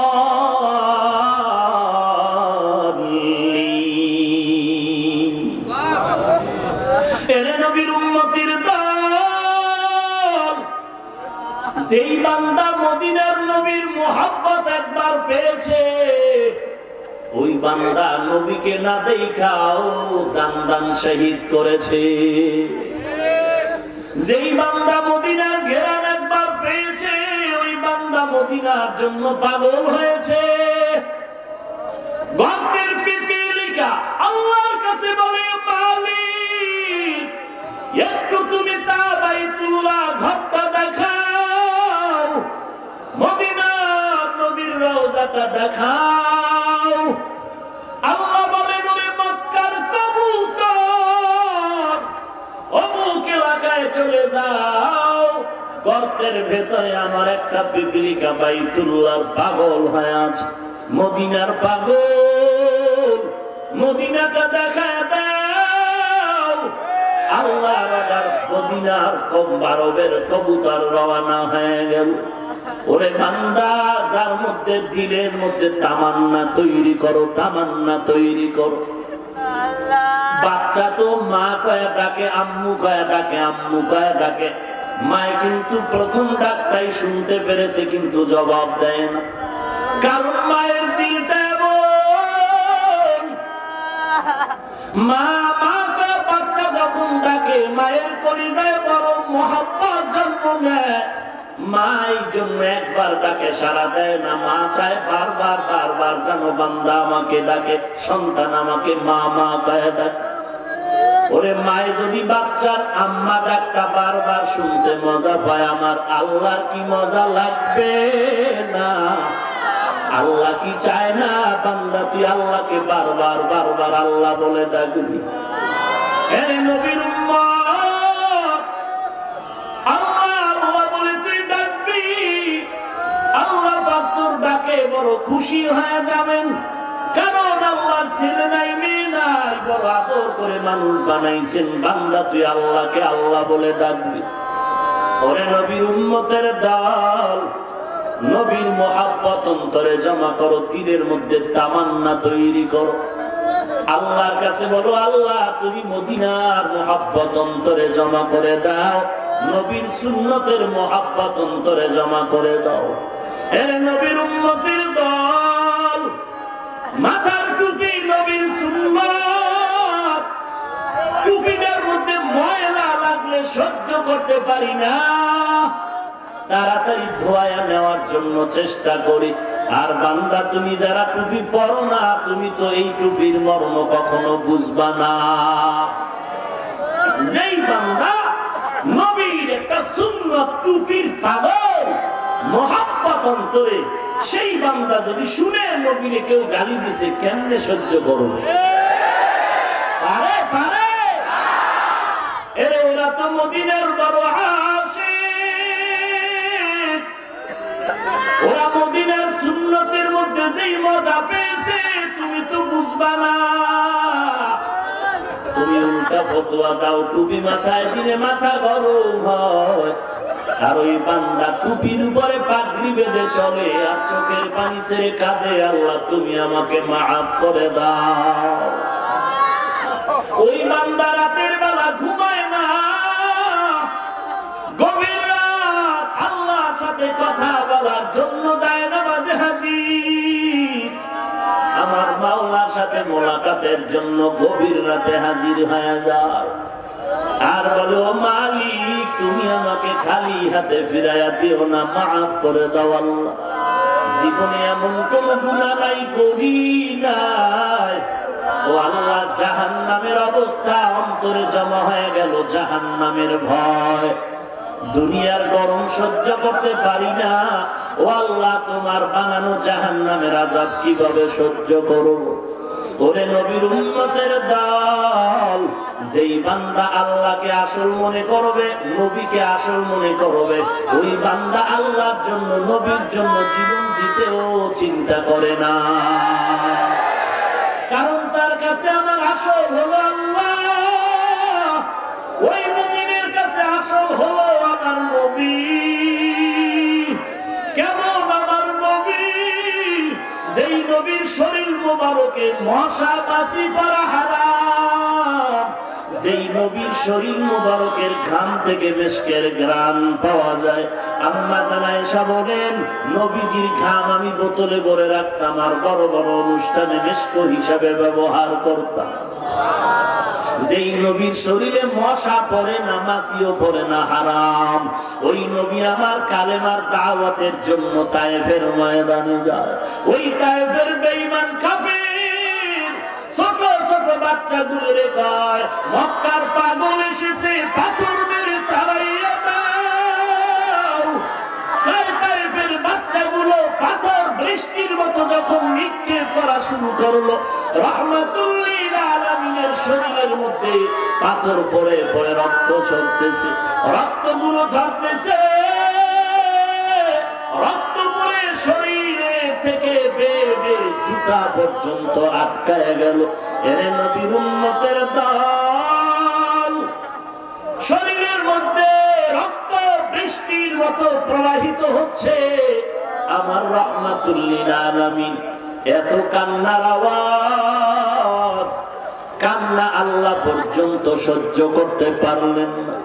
এরে নবীর উম্মতের দল, যেই বান্দা মদিনার নবীর মুহাব্বত একবার পেয়েছে ওই বান্দা নবীকে না দেখাও দান দান শহীদ করেছে। যেই বান্দা মদিনার ঘেরান একবার পেয়েছে ওই বান্দা মদিনার জন্য পাগল হয়েছে। গর্তের পিপিলিকা আল্লাহর কাছে বলে, মালিক একটু তুমি তা বাইতুল্লাহ ঘরটা দেখাও, মদিনার নবীর রওজাটা দেখাও। আল্লাহ বলে, বলে মক্কার কবুতর অমুক এলাকায় চলে যাও, গর্তের ভেতরে আমার একটা পিপিলিকা বাইতুল্লাহর পাগল হয়ে আছে, মদিনার পাগল, মদিনাটা দেখায় দাও। আল্লাহ মদিনার আরবের কবুতর রওনা হয়ে গেল। ওরে বান্দা, যার মধ্যে দিলের মধ্যে তামান্না তৈরি করো, তামান্না তৈরি করো। বাচ্চা তো মা কয়া ডাকে, আম্মু কয়া ডাকে, আম্মু কয়া ডাকে। মায় কিন্তু প্রথম ডাকটাই শুনতে পেরেছে কিন্তু জবাব দেয় না, কারণ মায়ের দিলটা এমন। মা মা কয়া বাচ্চা যখন ডাকে মায়ের কলিজায় বড় মহব্বত জন্ম নেয়। মাই জন্য একবার ডাকে সাড়া দেয় না, মা চায় বারবার বারবার যেন বান্দা আমাকে ডাকে, সন্তান আমাকে মা মা কয়ে ডাকে। ওরে মায় যদি বাচ্চার আম্মা ডাকটা বারবার শুনতে মজা পায়, আমার আল্লাহর কি মজা লাগবে না? আল্লাহ কি চায় না বান্দা তুই আল্লাহকে বারবার বারবার আল্লাহ বলে ডাকবি? আরে নবীর উম্মত, আল্লাহ আল্লাহ বলে তুই ডাকবি, আল্লাহ পাক তোর ডাকে বড় খুশি হয়ে যাবেন। কারণ আল্লাহর ছেলে নাই মেয়ে নাই, বড় আদর করে মানুষ বানাইছেন। বান্দা তুই আল্লাহকে আল্লাহ বলে ডাকবি। ওরে নবীর উম্মতের দল, নবীর মোহাব্বত অন্তরে জমা করো, তীরের মধ্যে তামান্না তৈরি করো, আল্লাহর কাছে বলো আল্লাহ তুমি মদিনার মোহাব্বত অন্তরে জমা করে দাও, নবীর সুন্নতের মোহাব্বত অন্তরে জমা করে দাও। এর নবীর উম্মতের দল, মাথার টুপি নবীর সুন্নত, টুপিটার মধ্যে ময়লা লাগলে সহ্য করতে পারি না, তাড়াতাড়ি ধোয়া নেওয়ার জন্য চেষ্টা করি। আর বান্দা তুমি যারা টুপি পরো না, তুমি তো এই টুপির মর্ম কখনো বুঝবা না। যেই বান্দা নবীর একটা সুন্নত টুপির পাগল, মোহাব্বত অন্তরে, সেই বান্দা যদি শুনে নবীরে কেউ গালি দিছে, কেমনে সহ্য করবে? পারে পারে? এরে ওরা তো মদিনার বড় আশিক, ওরা মদিনার সুন্নতের মধ্যে যেই মজা পেয়েছে তুমি তো বুঝবা না। তুমি উল্টা ফতোয়া দাও, টুপি মাথায় দিলে মাথা গরম হয়, আর ওই বান্দা টুপির উপরে পাগড়ি বেঁধে চলে আর চোখের পানি ছেড়ে কাঁদে, আল্লাহ তুমি আমাকে মাফ করে দাও। ওই বান্দা রাতের বেলা ঘুমায় না, গভীর রাত আল্লাহর সাথে কথা বলার জন্য যায় না মাঝে হাজির, আমার মাওলার সাথে মোলাকাতের জন্য গভীর রাতে হাজির হয়ে যায়, আর বলে ও মালিক তুমি আমাকে খালি হাতে ফিরাইয়া দিও না, মাফ করে দাও আল্লাহ। জীবনে এমন কোন গুনাহ নাই করি নাই, ও আল্লাহ জাহান্নামের অবস্থা অন্তরে জমা হয়ে গেল, জাহান্নামের ভয়, দুনিয়ার গরম সহ্য করতে পারি না, ও আল্লাহ তোমার বানানো জাহান্নামের আযাব কিভাবে সহ্য করব? ওরে নবীর উম্মতের দল, যেই বান্দা আল্লাহকে আসল মনে করবে, নবীকে আসল মনে করবে, ওই বান্দা আল্লাহর জন্য নবীর জন্য জীবন দিতেও চিন্তা করে না, কারণ তার কাছে আমার আসল হলো আল্লাহ, ওই মুমিনের কাছে আসল হলো আমার নবী। কেমন আমার নবী? যেই নবীর শরীর মোবারকে মশা মাছি পড়া হারাম, যেই নবীর শরীর মোবারকের ঘাম থেকে মিশকের ঘ্রাণ পাওয়া যায়। আম্মা জান আয়েশা বলেন নবীজির ঘাম আমি বোতলে ভরে রাখতাম আর বড় বড় অনুষ্ঠানে মিশক হিসাবে ব্যবহার করতাম। যেই নবীর শরীরে মশা পড়ে না, মাছিও পড়ে না, হারাম, ওই নবী আমার কালেমার দাওয়াতের জন্য তায়েফের ময়দানে যায়। ওই তায়েফের বেঈমান কাফির ছোট ছোট বাচ্চাগুলোরে কয় মক্কার পাগল এসেছে, পাথর মেরে তাড়াইয়া দাও। তায়েফের বাচ্চাগুলো পাথর বৃষ্টির মতো যখন নিক্ষেপ করা শুরু করলো, রাহমাতুল লিল আলামিনের শরীরের মধ্যে পাথর পড়ে পড়ে রক্ত ঝরতেছে, রক্তগুলো ঝরতেছে, রক্ত পড়ে শরীরে থেকে বেয়ে বেয়ে জুতা পর্যন্ত আটকায় গেল। এরে নবীর উম্মতের দল, শরীরের মধ্যে রক্ত বৃষ্টির মতো প্রবাহিত হচ্ছে, আমার রাহমাতুল লিল আলামিন এত কান্নার আওয়াজ, কান্না আল্লাহ পর্যন্ত সহ্য করতে পারলেন না।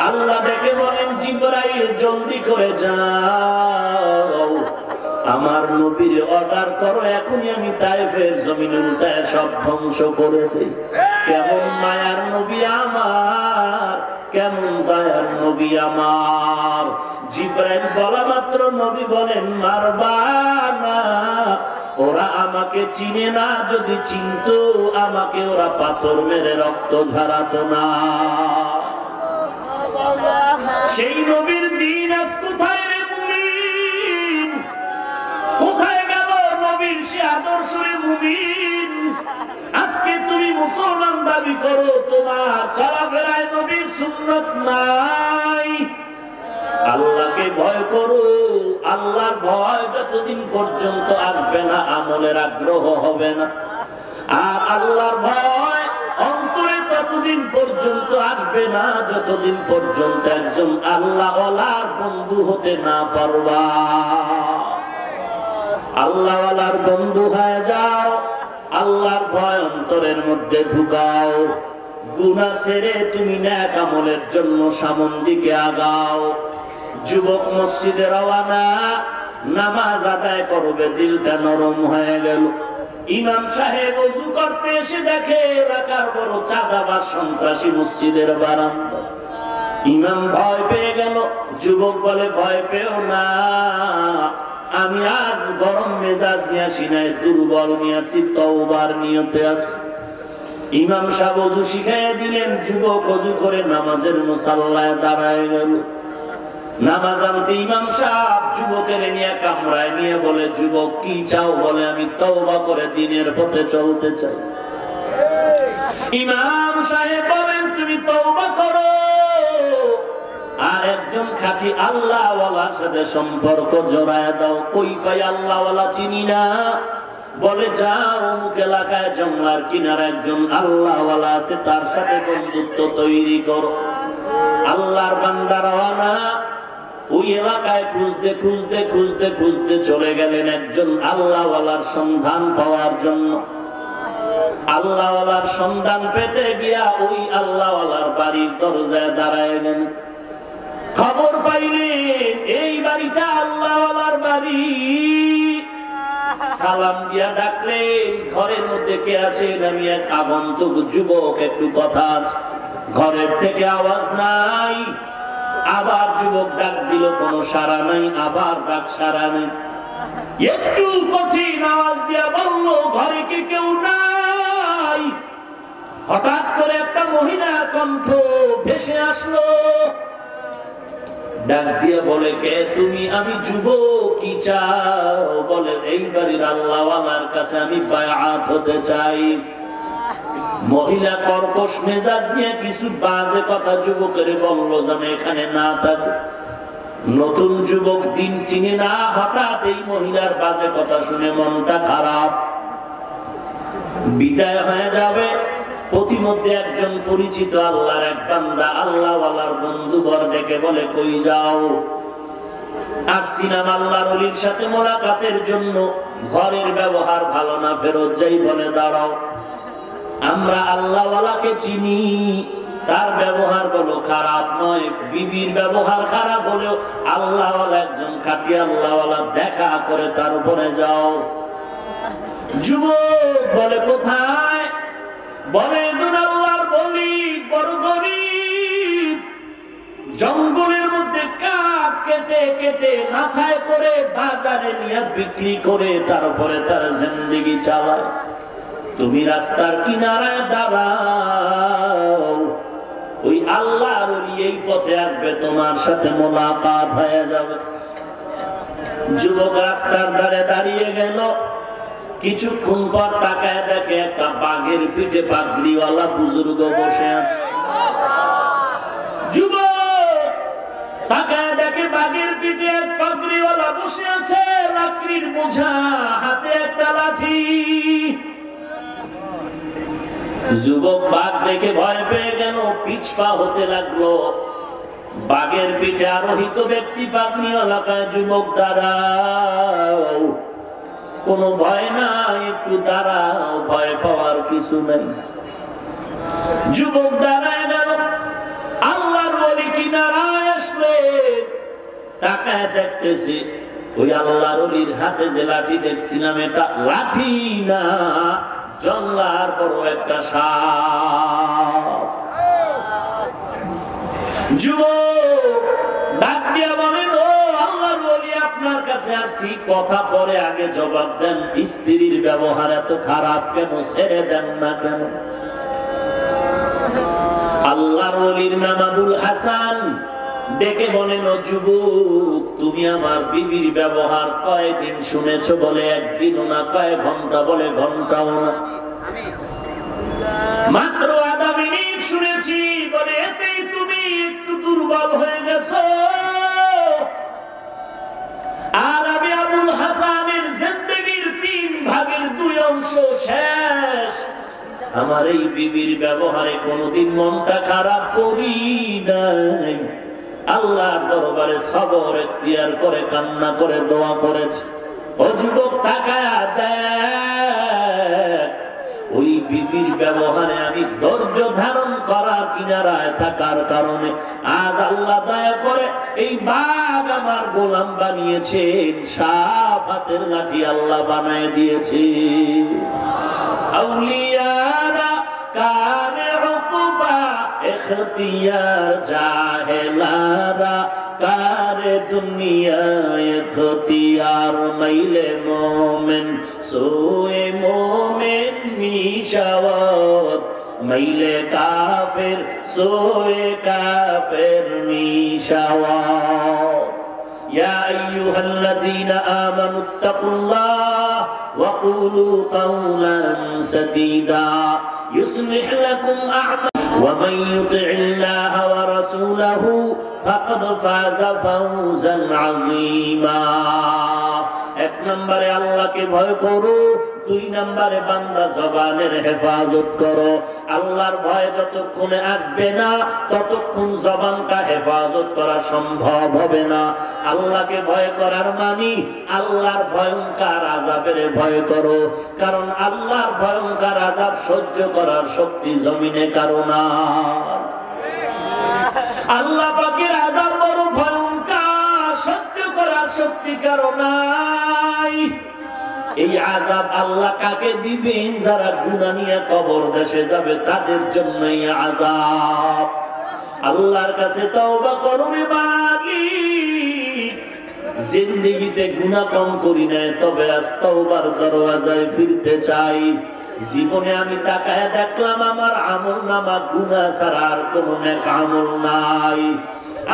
আল্লাহ ডেকে বলেন জিবরাইল জলদি করে যাও, আমার নবীর অর্ডার করো, এখনই আমি তায়েফের জমিন উল্টায় সব ধ্বংস করে দেই। কেমন মায়ার নবী আমার, কেমন দয়ার নবী আমার। জিবরাইল বলা মাত্র নবী বলেন মারবা না, ওরা আমাকে চিনে না, যদি চিনতো আমাকে ওরা পাথর মেরে রক্ত ঝরাতো না। সেই নবীর দিন আজ কোথায় রে মুমিন? কোথায় গেল নবীর সে আদর্শ রে মুমিন? আজকে তুমি মুসলমান দাবি করো, তোমার চলাফেরায় নবীর সুন্নত নাই। আল্লাহকে ভয় করো, আল্লাহর ভয় যতদিন পর্যন্ত আসবে না আমলের আগ্রহ হবে না। আর আল্লাহর ভয় অন্তরে ততদিন পর্যন্ত আসবে না যতদিন পর্যন্ত একজন আল্লাহওয়ালার বন্ধু হতে না পারবা। আল্লাহওয়ালার বন্ধু হয়ে যাও, আল্লাহর ভয় অন্তরের মধ্যে ঢুকাও, গুনাহ ছেড়ে তুমি নেক আমলের জন্য সামন দিকে আগাও। যুবক মসজিদে রওয়ানা, নামাজ আদায় করবে, দিলটা নরম হয়ে গেল। ইমাম সাহেব ওযু করতে এসে দেখে এলাকার বড় চাঁদাবাজ সন্ত্রাসী মসজিদের বারান্দা। ইমাম ভয় পেয়ে গেল। যুবক বলে, ভয় পেও না, আমি আজ গরম মেজাজ নিয়ে আসি নাই, দুর্বল নিয়ে আসি, তওবার নিয়তে আসি। ইমাম সাহেব ওযু শিখাইয়া দিলেন। যুবক ওযু করে নামাজের মুসাল্লায় দাঁড়ায় গেল। নামাজ আনতে ইমাম সাহেব যুবকের নিয়ে কামরায় নিয়ে বলে, যুবক কি চাও? বলে, আমি তওবা করে দিনের পথে চলতে চাই। ইমাম সাহেব বলেন, তুমি তওবা করো আর একজন খাঁটি আল্লাহওয়ালার সাথে সম্পর্ক জড়ায় দাও। কই পাই আল্লাহওয়ালা? চিনি না। বলে, যাও অমুক এলাকায় জংলার কিনারে একজন আল্লাহওয়ালা আছে, তার সাথে বন্ধুত্ব তৈরি করো। আল্লাহর বান্দা রওয়ানা, ওই এলাকায় খুঁজতে খুঁজতে খুঁজতে খুঁজতে চলে গেলেন একজন আল্লাহওয়ালার সন্ধান পাওয়ার জন্য। আল্লাহওয়ালার সন্ধান পেতে গিয়া ওই আল্লাহওয়ালার বাড়ির দরজায় দাঁড়ায় গেলেন। খবর পাইলেন এই বাড়িটা আল্লাহওয়ালার বাড়ি। সালাম দিয়া ডাকলেন, ঘরের মধ্যে কে আছেন? আমি এক আগন্তুক যুবক, একটু কথা আছে। ঘরের থেকে আওয়াজ নাই। আবার যুবক ডাক দিল, কোনো সাড়া নাই। আবার ডাক, সাড়া নেই। একটু কঠিন আওয়াজ দিয়া বলল, ঘরে কি কেউ নাই? হঠাৎ করে একটা মহিলার কণ্ঠ ভেসে আসলো। ডাক দিয়ে বলে, কে তুমি? আমি যুবক, কি চাও? বলে, এই বাড়ির আল্লাহওয়ালার কাছে আমি বায়াত হতে চাই। মহিলা কর্কশ মেজাজ নিয়ে কিছু বাজে কথা যুবকের বলল, যেন এখানে না থাকে। নতুন যুবক, দিন চিনি না, হঠাৎ এই মহিলার বাজে কথা শুনে মনটা খারাপ। বিদায় হয়ে যাবে। প্রতিমধ্যে একজন পরিচিত আল্লাহর এক বান্দা আল্লাহওয়ালার বন্ধুবর ডেকে বলে, কই যাও? আসছিলাম আল্লাহর ওলির সাথে মোলাকাতের জন্য। ঘরের ব্যবহার ভালো না, ফেরত যাই। বলে, দাঁড়াও, আমরা আল্লাহওয়ালাকে চিনি, তার ব্যবহার বলো খারাপ নয়। বিবির ব্যবহার খারাপ হলেও আল্লাহওয়ালা একজন খাঁটি আল্লাহওয়ালা, দেখা করে তার উপরে যাও। যুবক বলে, কোথায়? বলে, একজন আল্লাহর বলি, বড় গরীব, জঙ্গলের মধ্যে কাঠ কেটে কেটে মাথায় করে বাজারে নিয়ে বিক্রি করে তারপরে তার জিন্দেগি চালায়। তুমি রাস্তার কিনারায় দাঁড়াও, ওই আল্লাহর ওলি এই পথে আসবে, তোমার সাথে মোলাকাত হয়ে যাবে। যুবক রাস্তার ধারে দাঁড়িয়ে গেল। কিছুক্ষণ পর তাকায় দেখে একটা বাঘের পিঠে পাগড়িওয়ালা বুজুর্গ বসে আছে। যুবক তাকায় দেখে বাঘের পিঠে এক পাগড়িওয়ালা বসে আছে, লাকড়ির বোঝা, হাতে একটা লাঠি। যুবক বাঘ দেখে ভয় পেয়ে গেল, পিছপা হতে লাগলো। বাঘের পিঠে আরোহিত ব্যক্তি পাগড়িওয়ালা কয়, যুবক দাঁড়াও, কোনো ভয় নাই, একটু দাঁড়াও, ভয় পাওয়ার কিছু নাই। যুবক দাঁড়ায় গেল। আল্লাহর ওলি কিনারায় আসলে তাকায় দেখতেছে ওই আল্লাহর ওলির হাতে যে লাঠি দেখছিলাম, এটা লাঠি না, জংলার বড় একটা সাপ। যুবক ডাক দিয়া বলেন, ও আল্লাহর ওলি, আপনার কাছে আসছি, কথা পরে আগে জবাব দেন। স্ত্রীর ব্যবহার এত খারাপ কেন? ছেড়ে দেন না কেন? আল্লাহর ওলির নাম আবুল হাসান। ডেকে বলেন, ও যুবক, তুমি আমার বিবির ব্যবহার কয়দিন শুনেছো? বলে, একদিনও না। কয় ঘন্টা? বলে, ঘন্টাও না। মাত্র আধা মিনিট শুনেছি। বলে, এতেই তুমি একটু দুর্বল হয়ে গেছো। আর আমি আবুল হাসানের জিন্দেগীর 3 ভাগের 2 অংশ শেষ। আমার এই বিবির ব্যবহারে কোনোদিন মনটা খারাপ করি নাই। আল্লাহর দরবারে সবর এখতিয়ার করে কান্না করে দোয়া করেছে। ও যুবক, তাকায়া দেখ, ওই বিবির ব্যবহারে আমি ধৈর্য ধারণ করার কিনারায় থাকার কারণে আজ আল্লাহ দয়া করে এই বাঘ আমার গোলাম বানিয়েছেন, সাপ হাতের লাঠি আল্লাহ বানায় দিয়েছে। আউলিয়ারা কারে উকবা ইখতিয়ার, জাহেলারা কারে দুনিয়া ইখতিয়ার। মাইলে মোমেন সোয়ে মোমেন মিশাওয়াত, মাইলে কাফের সোয়ে কাফের মিশাওয়াত। يا أيها الذين آمنوا اتقوا الله وقولوا قولا سديدا يصلح لكم أعمالكم ومن يطع الله ورسوله فقد فاز فوزا عظيما। এক নম্বরে আল্লাহকে ভয় করো, দুই নম্বরে বান্দা জবানের হেফাজত করো। আল্লাহর ভয় যতক্ষণে আসবে না ততক্ষণ জবানটা হেফাজত করা সম্ভব হবে না। আল্লাহকে ভয় করার মানে আল্লাহর ভয়ঙ্কর আযাবের ভয় করো, কারণ আল্লাহর ভয়ঙ্কর আযাব সহ্য করার শক্তি জমিনে কারো না। আল্লাহ পাকের আযাব বড় ভয়ঙ্কর, সহ্য করার শক্তি কারো নাই। এই আযাব আল্লাহ কাকে দিবেন? যারা গুনাহ নিয়ে কবর দেশে যাবে তাদের জন্য এই আযাব। আল্লাহর কাছে তওবা করো রে মালিক, জিন্দেগিতে গুনাহ কম করি নাই, তবে আজ তওবার দরওয়াজায় ফিরতে চাই। জীবনে আমি তাকায় দেখলাম আমার আমলনামা গুনাহ ছাড়া আর কোনো নেক আমল নাই।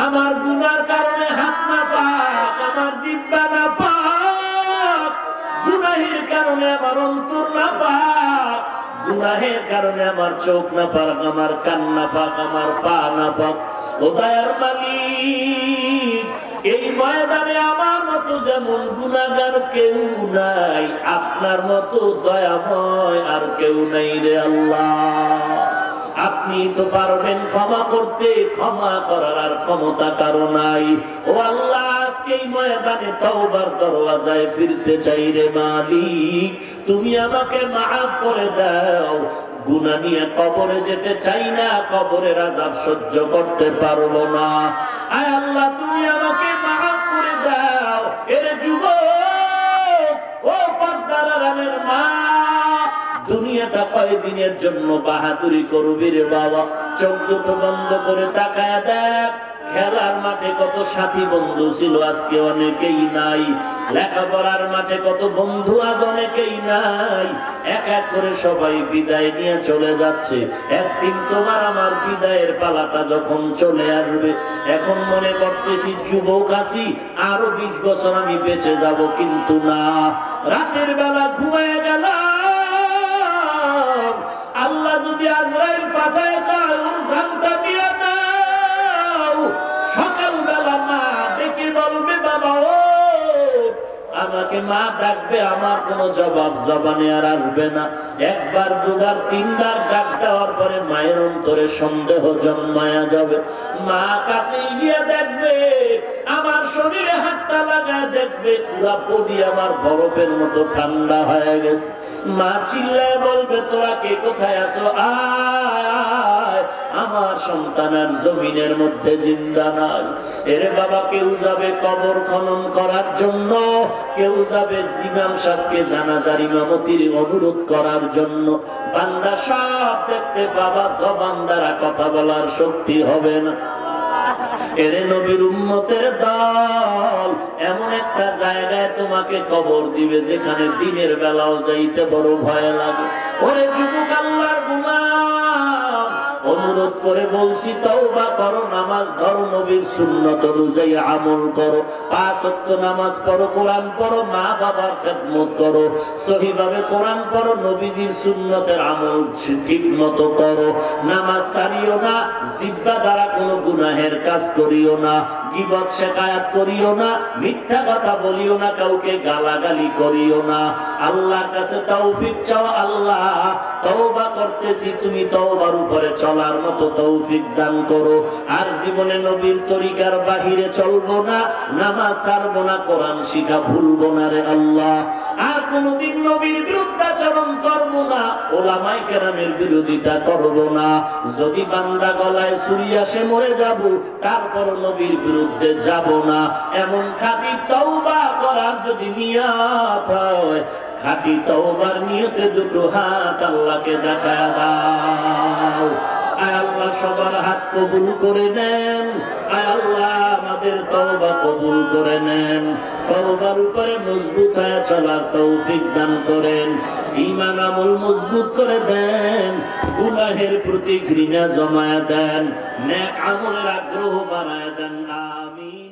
আমার গুনার কারণে হাত না পাক, আমার জিহ্বা না পাক, গুনাহের কারণে আমার অন্তর না পাক, গুনাহের কারণে আমার চোখ না পাক, আমার কান না পাক, আমার পা না পাক। ও দয়ার মালিক, এই ময়দানে আমার মতো যেমন গুনাহগার কেউ নাই, আপনার মতো দয়াময় আর কেউ নাই রে আল্লাহ। আপনি তো পারবেন ক্ষমা করতে, ক্ষমা করার আর ক্ষমতা কারো নাই। ও আল্লাহ, আজকে এই ময়দানে তওবার দরওয়াজায় ফিরতে চাই রে মালিক, তুমি আমাকে মাফ করে দাও। গুনাহ নিয়ে কবরে যেতে চাই না, কবরের আযাব সহ্য করতে পারবো না। আয় আল্লাহ, তুমি আমাকে মাফ করে দাও। এরে যুবক, ও পর্দার আড়ালের মা, দুনিয়াটা কয়দিনের জন্য বাহাদুরি করবি রে বাবা? চোখ দুটো বন্ধ করে তাকায় দেখ, খেলার মাঠে কত সাথী বন্ধু ছিল, আজকে অনেকেই নাই। লেখাপড়ার মাঠে কত বন্ধু, আজ অনেকেই নাই। এক এক করে সবাই বিদায় নিয়ে চলে যাচ্ছে। একদিন তোমার আমার বিদায়ের পালাটা যখন চলে আসবে, এখন মনে করতেছি যুবক আছি, আরো 20 বছর আমি বেঁচে যাব, কিন্তু না। রাতের বেলা ঘুমায় গেলাম, আল্লাহ যদি আজরাইল পাঠায় কয় ওর জানটা দিয়ে দাও, সকালবেলা মা ডেকে বলবে বাবা ও, আমাকে মা ডাকবে, আমার কোন জবাব জবানে আর আসবে না। একবার দুবার তিনবার ডাক দেওয়ার পরে মায়ের অন্তরে সন্দেহ জন্মায়া যাবে। মা কাছে গিয়ে দেখবে, আমার শরীরে হাতটা লাগায় দেখবে পুরা বডি আমার বরফের মতো ঠান্ডা হয়ে গেছে। মা চিল্লায় বলবে তোরা কে কোথায় আছো, আয়, আমার সন্তান আর জমিনের মধ্যে জিন্দা নাই। এরে বাবা, কেউ যাবে কবর খনন করার জন্য, কেউ যাবে ইমাম সাহেবকে জানাজার ইমামতির অনুরোধ করার জন্য। বান্দা সব দেখতে বাবা, জবান দ্বারা কথা বলার শক্তি হবে না। এরে নবীর উম্মতের দল, এমন একটা জায়গায় তোমাকে কবর দিবে যেখানে দিনের বেলাও যাইতে বড় ভয় লাগে। ওরে যুবক, আল্লাহর গোলাম, অনুরোধ করে বলছি তওবা করো, নামাজ ধরো, নবীর সুন্নত অনুযায়ী আমল করো, 5 ওয়াক্ত নামাজ পড়ো, কোরআন পড়ো, মা বাবার খেদমত করো, সহিভাবে কোরআন পড়ো, নবীজির সুন্নতের আমল ঠিক মতো করো। নামাজ ছাড়িও না, জিহ্বা দ্বারা কোনো গুনাহের কাজ করিও না, গীবত শিকায়াত করিও না, মিথ্যা কথা বলিও না, কাউকে গালাগালি করিও না। আল্লাহর কাছে তৌফিক চাও, আল্লাহ তওবা করতেছি, তুমি তওবার উপরে চলার মতো তৌফিক দান করো। আর জীবনে নবীর তরিকার বাহিরে চলবো না, নামাজ ছাড়বো না, কোরআন শিখা ভুলবো না রে আল্লাহ। আর কোনদিন নবীর বিরুদ্ধাচরণ করবো না, ওলামায়ে কেরামের বিরোধিতা করবো না। যদি বান্দা গলায় ছুরি আসে মরে যাব, তারপর নবীর বিরুদ্ধে যাব না। এমন খাঁটি তওবা করার যদি নিয়ত হয়, খাঁটি তওবার নিয়তে দুটো হাত আল্লাহকে দেখায় দাও। আয় আল্লাহ সবার হাত কবুল করে নেন। আয় আল্লাহ আমাদের তওবা কবুল করে নেন। তওবার উপরে মজবুত হয়ে চলার তৌফিক দান করেন। ঈমান আমল মজবুত করে দেন। গুনাহের প্রতি ঘৃণা জমায়া দেন। নেক আমলের আগ্রহ বাড়ায় দেন। আমিন।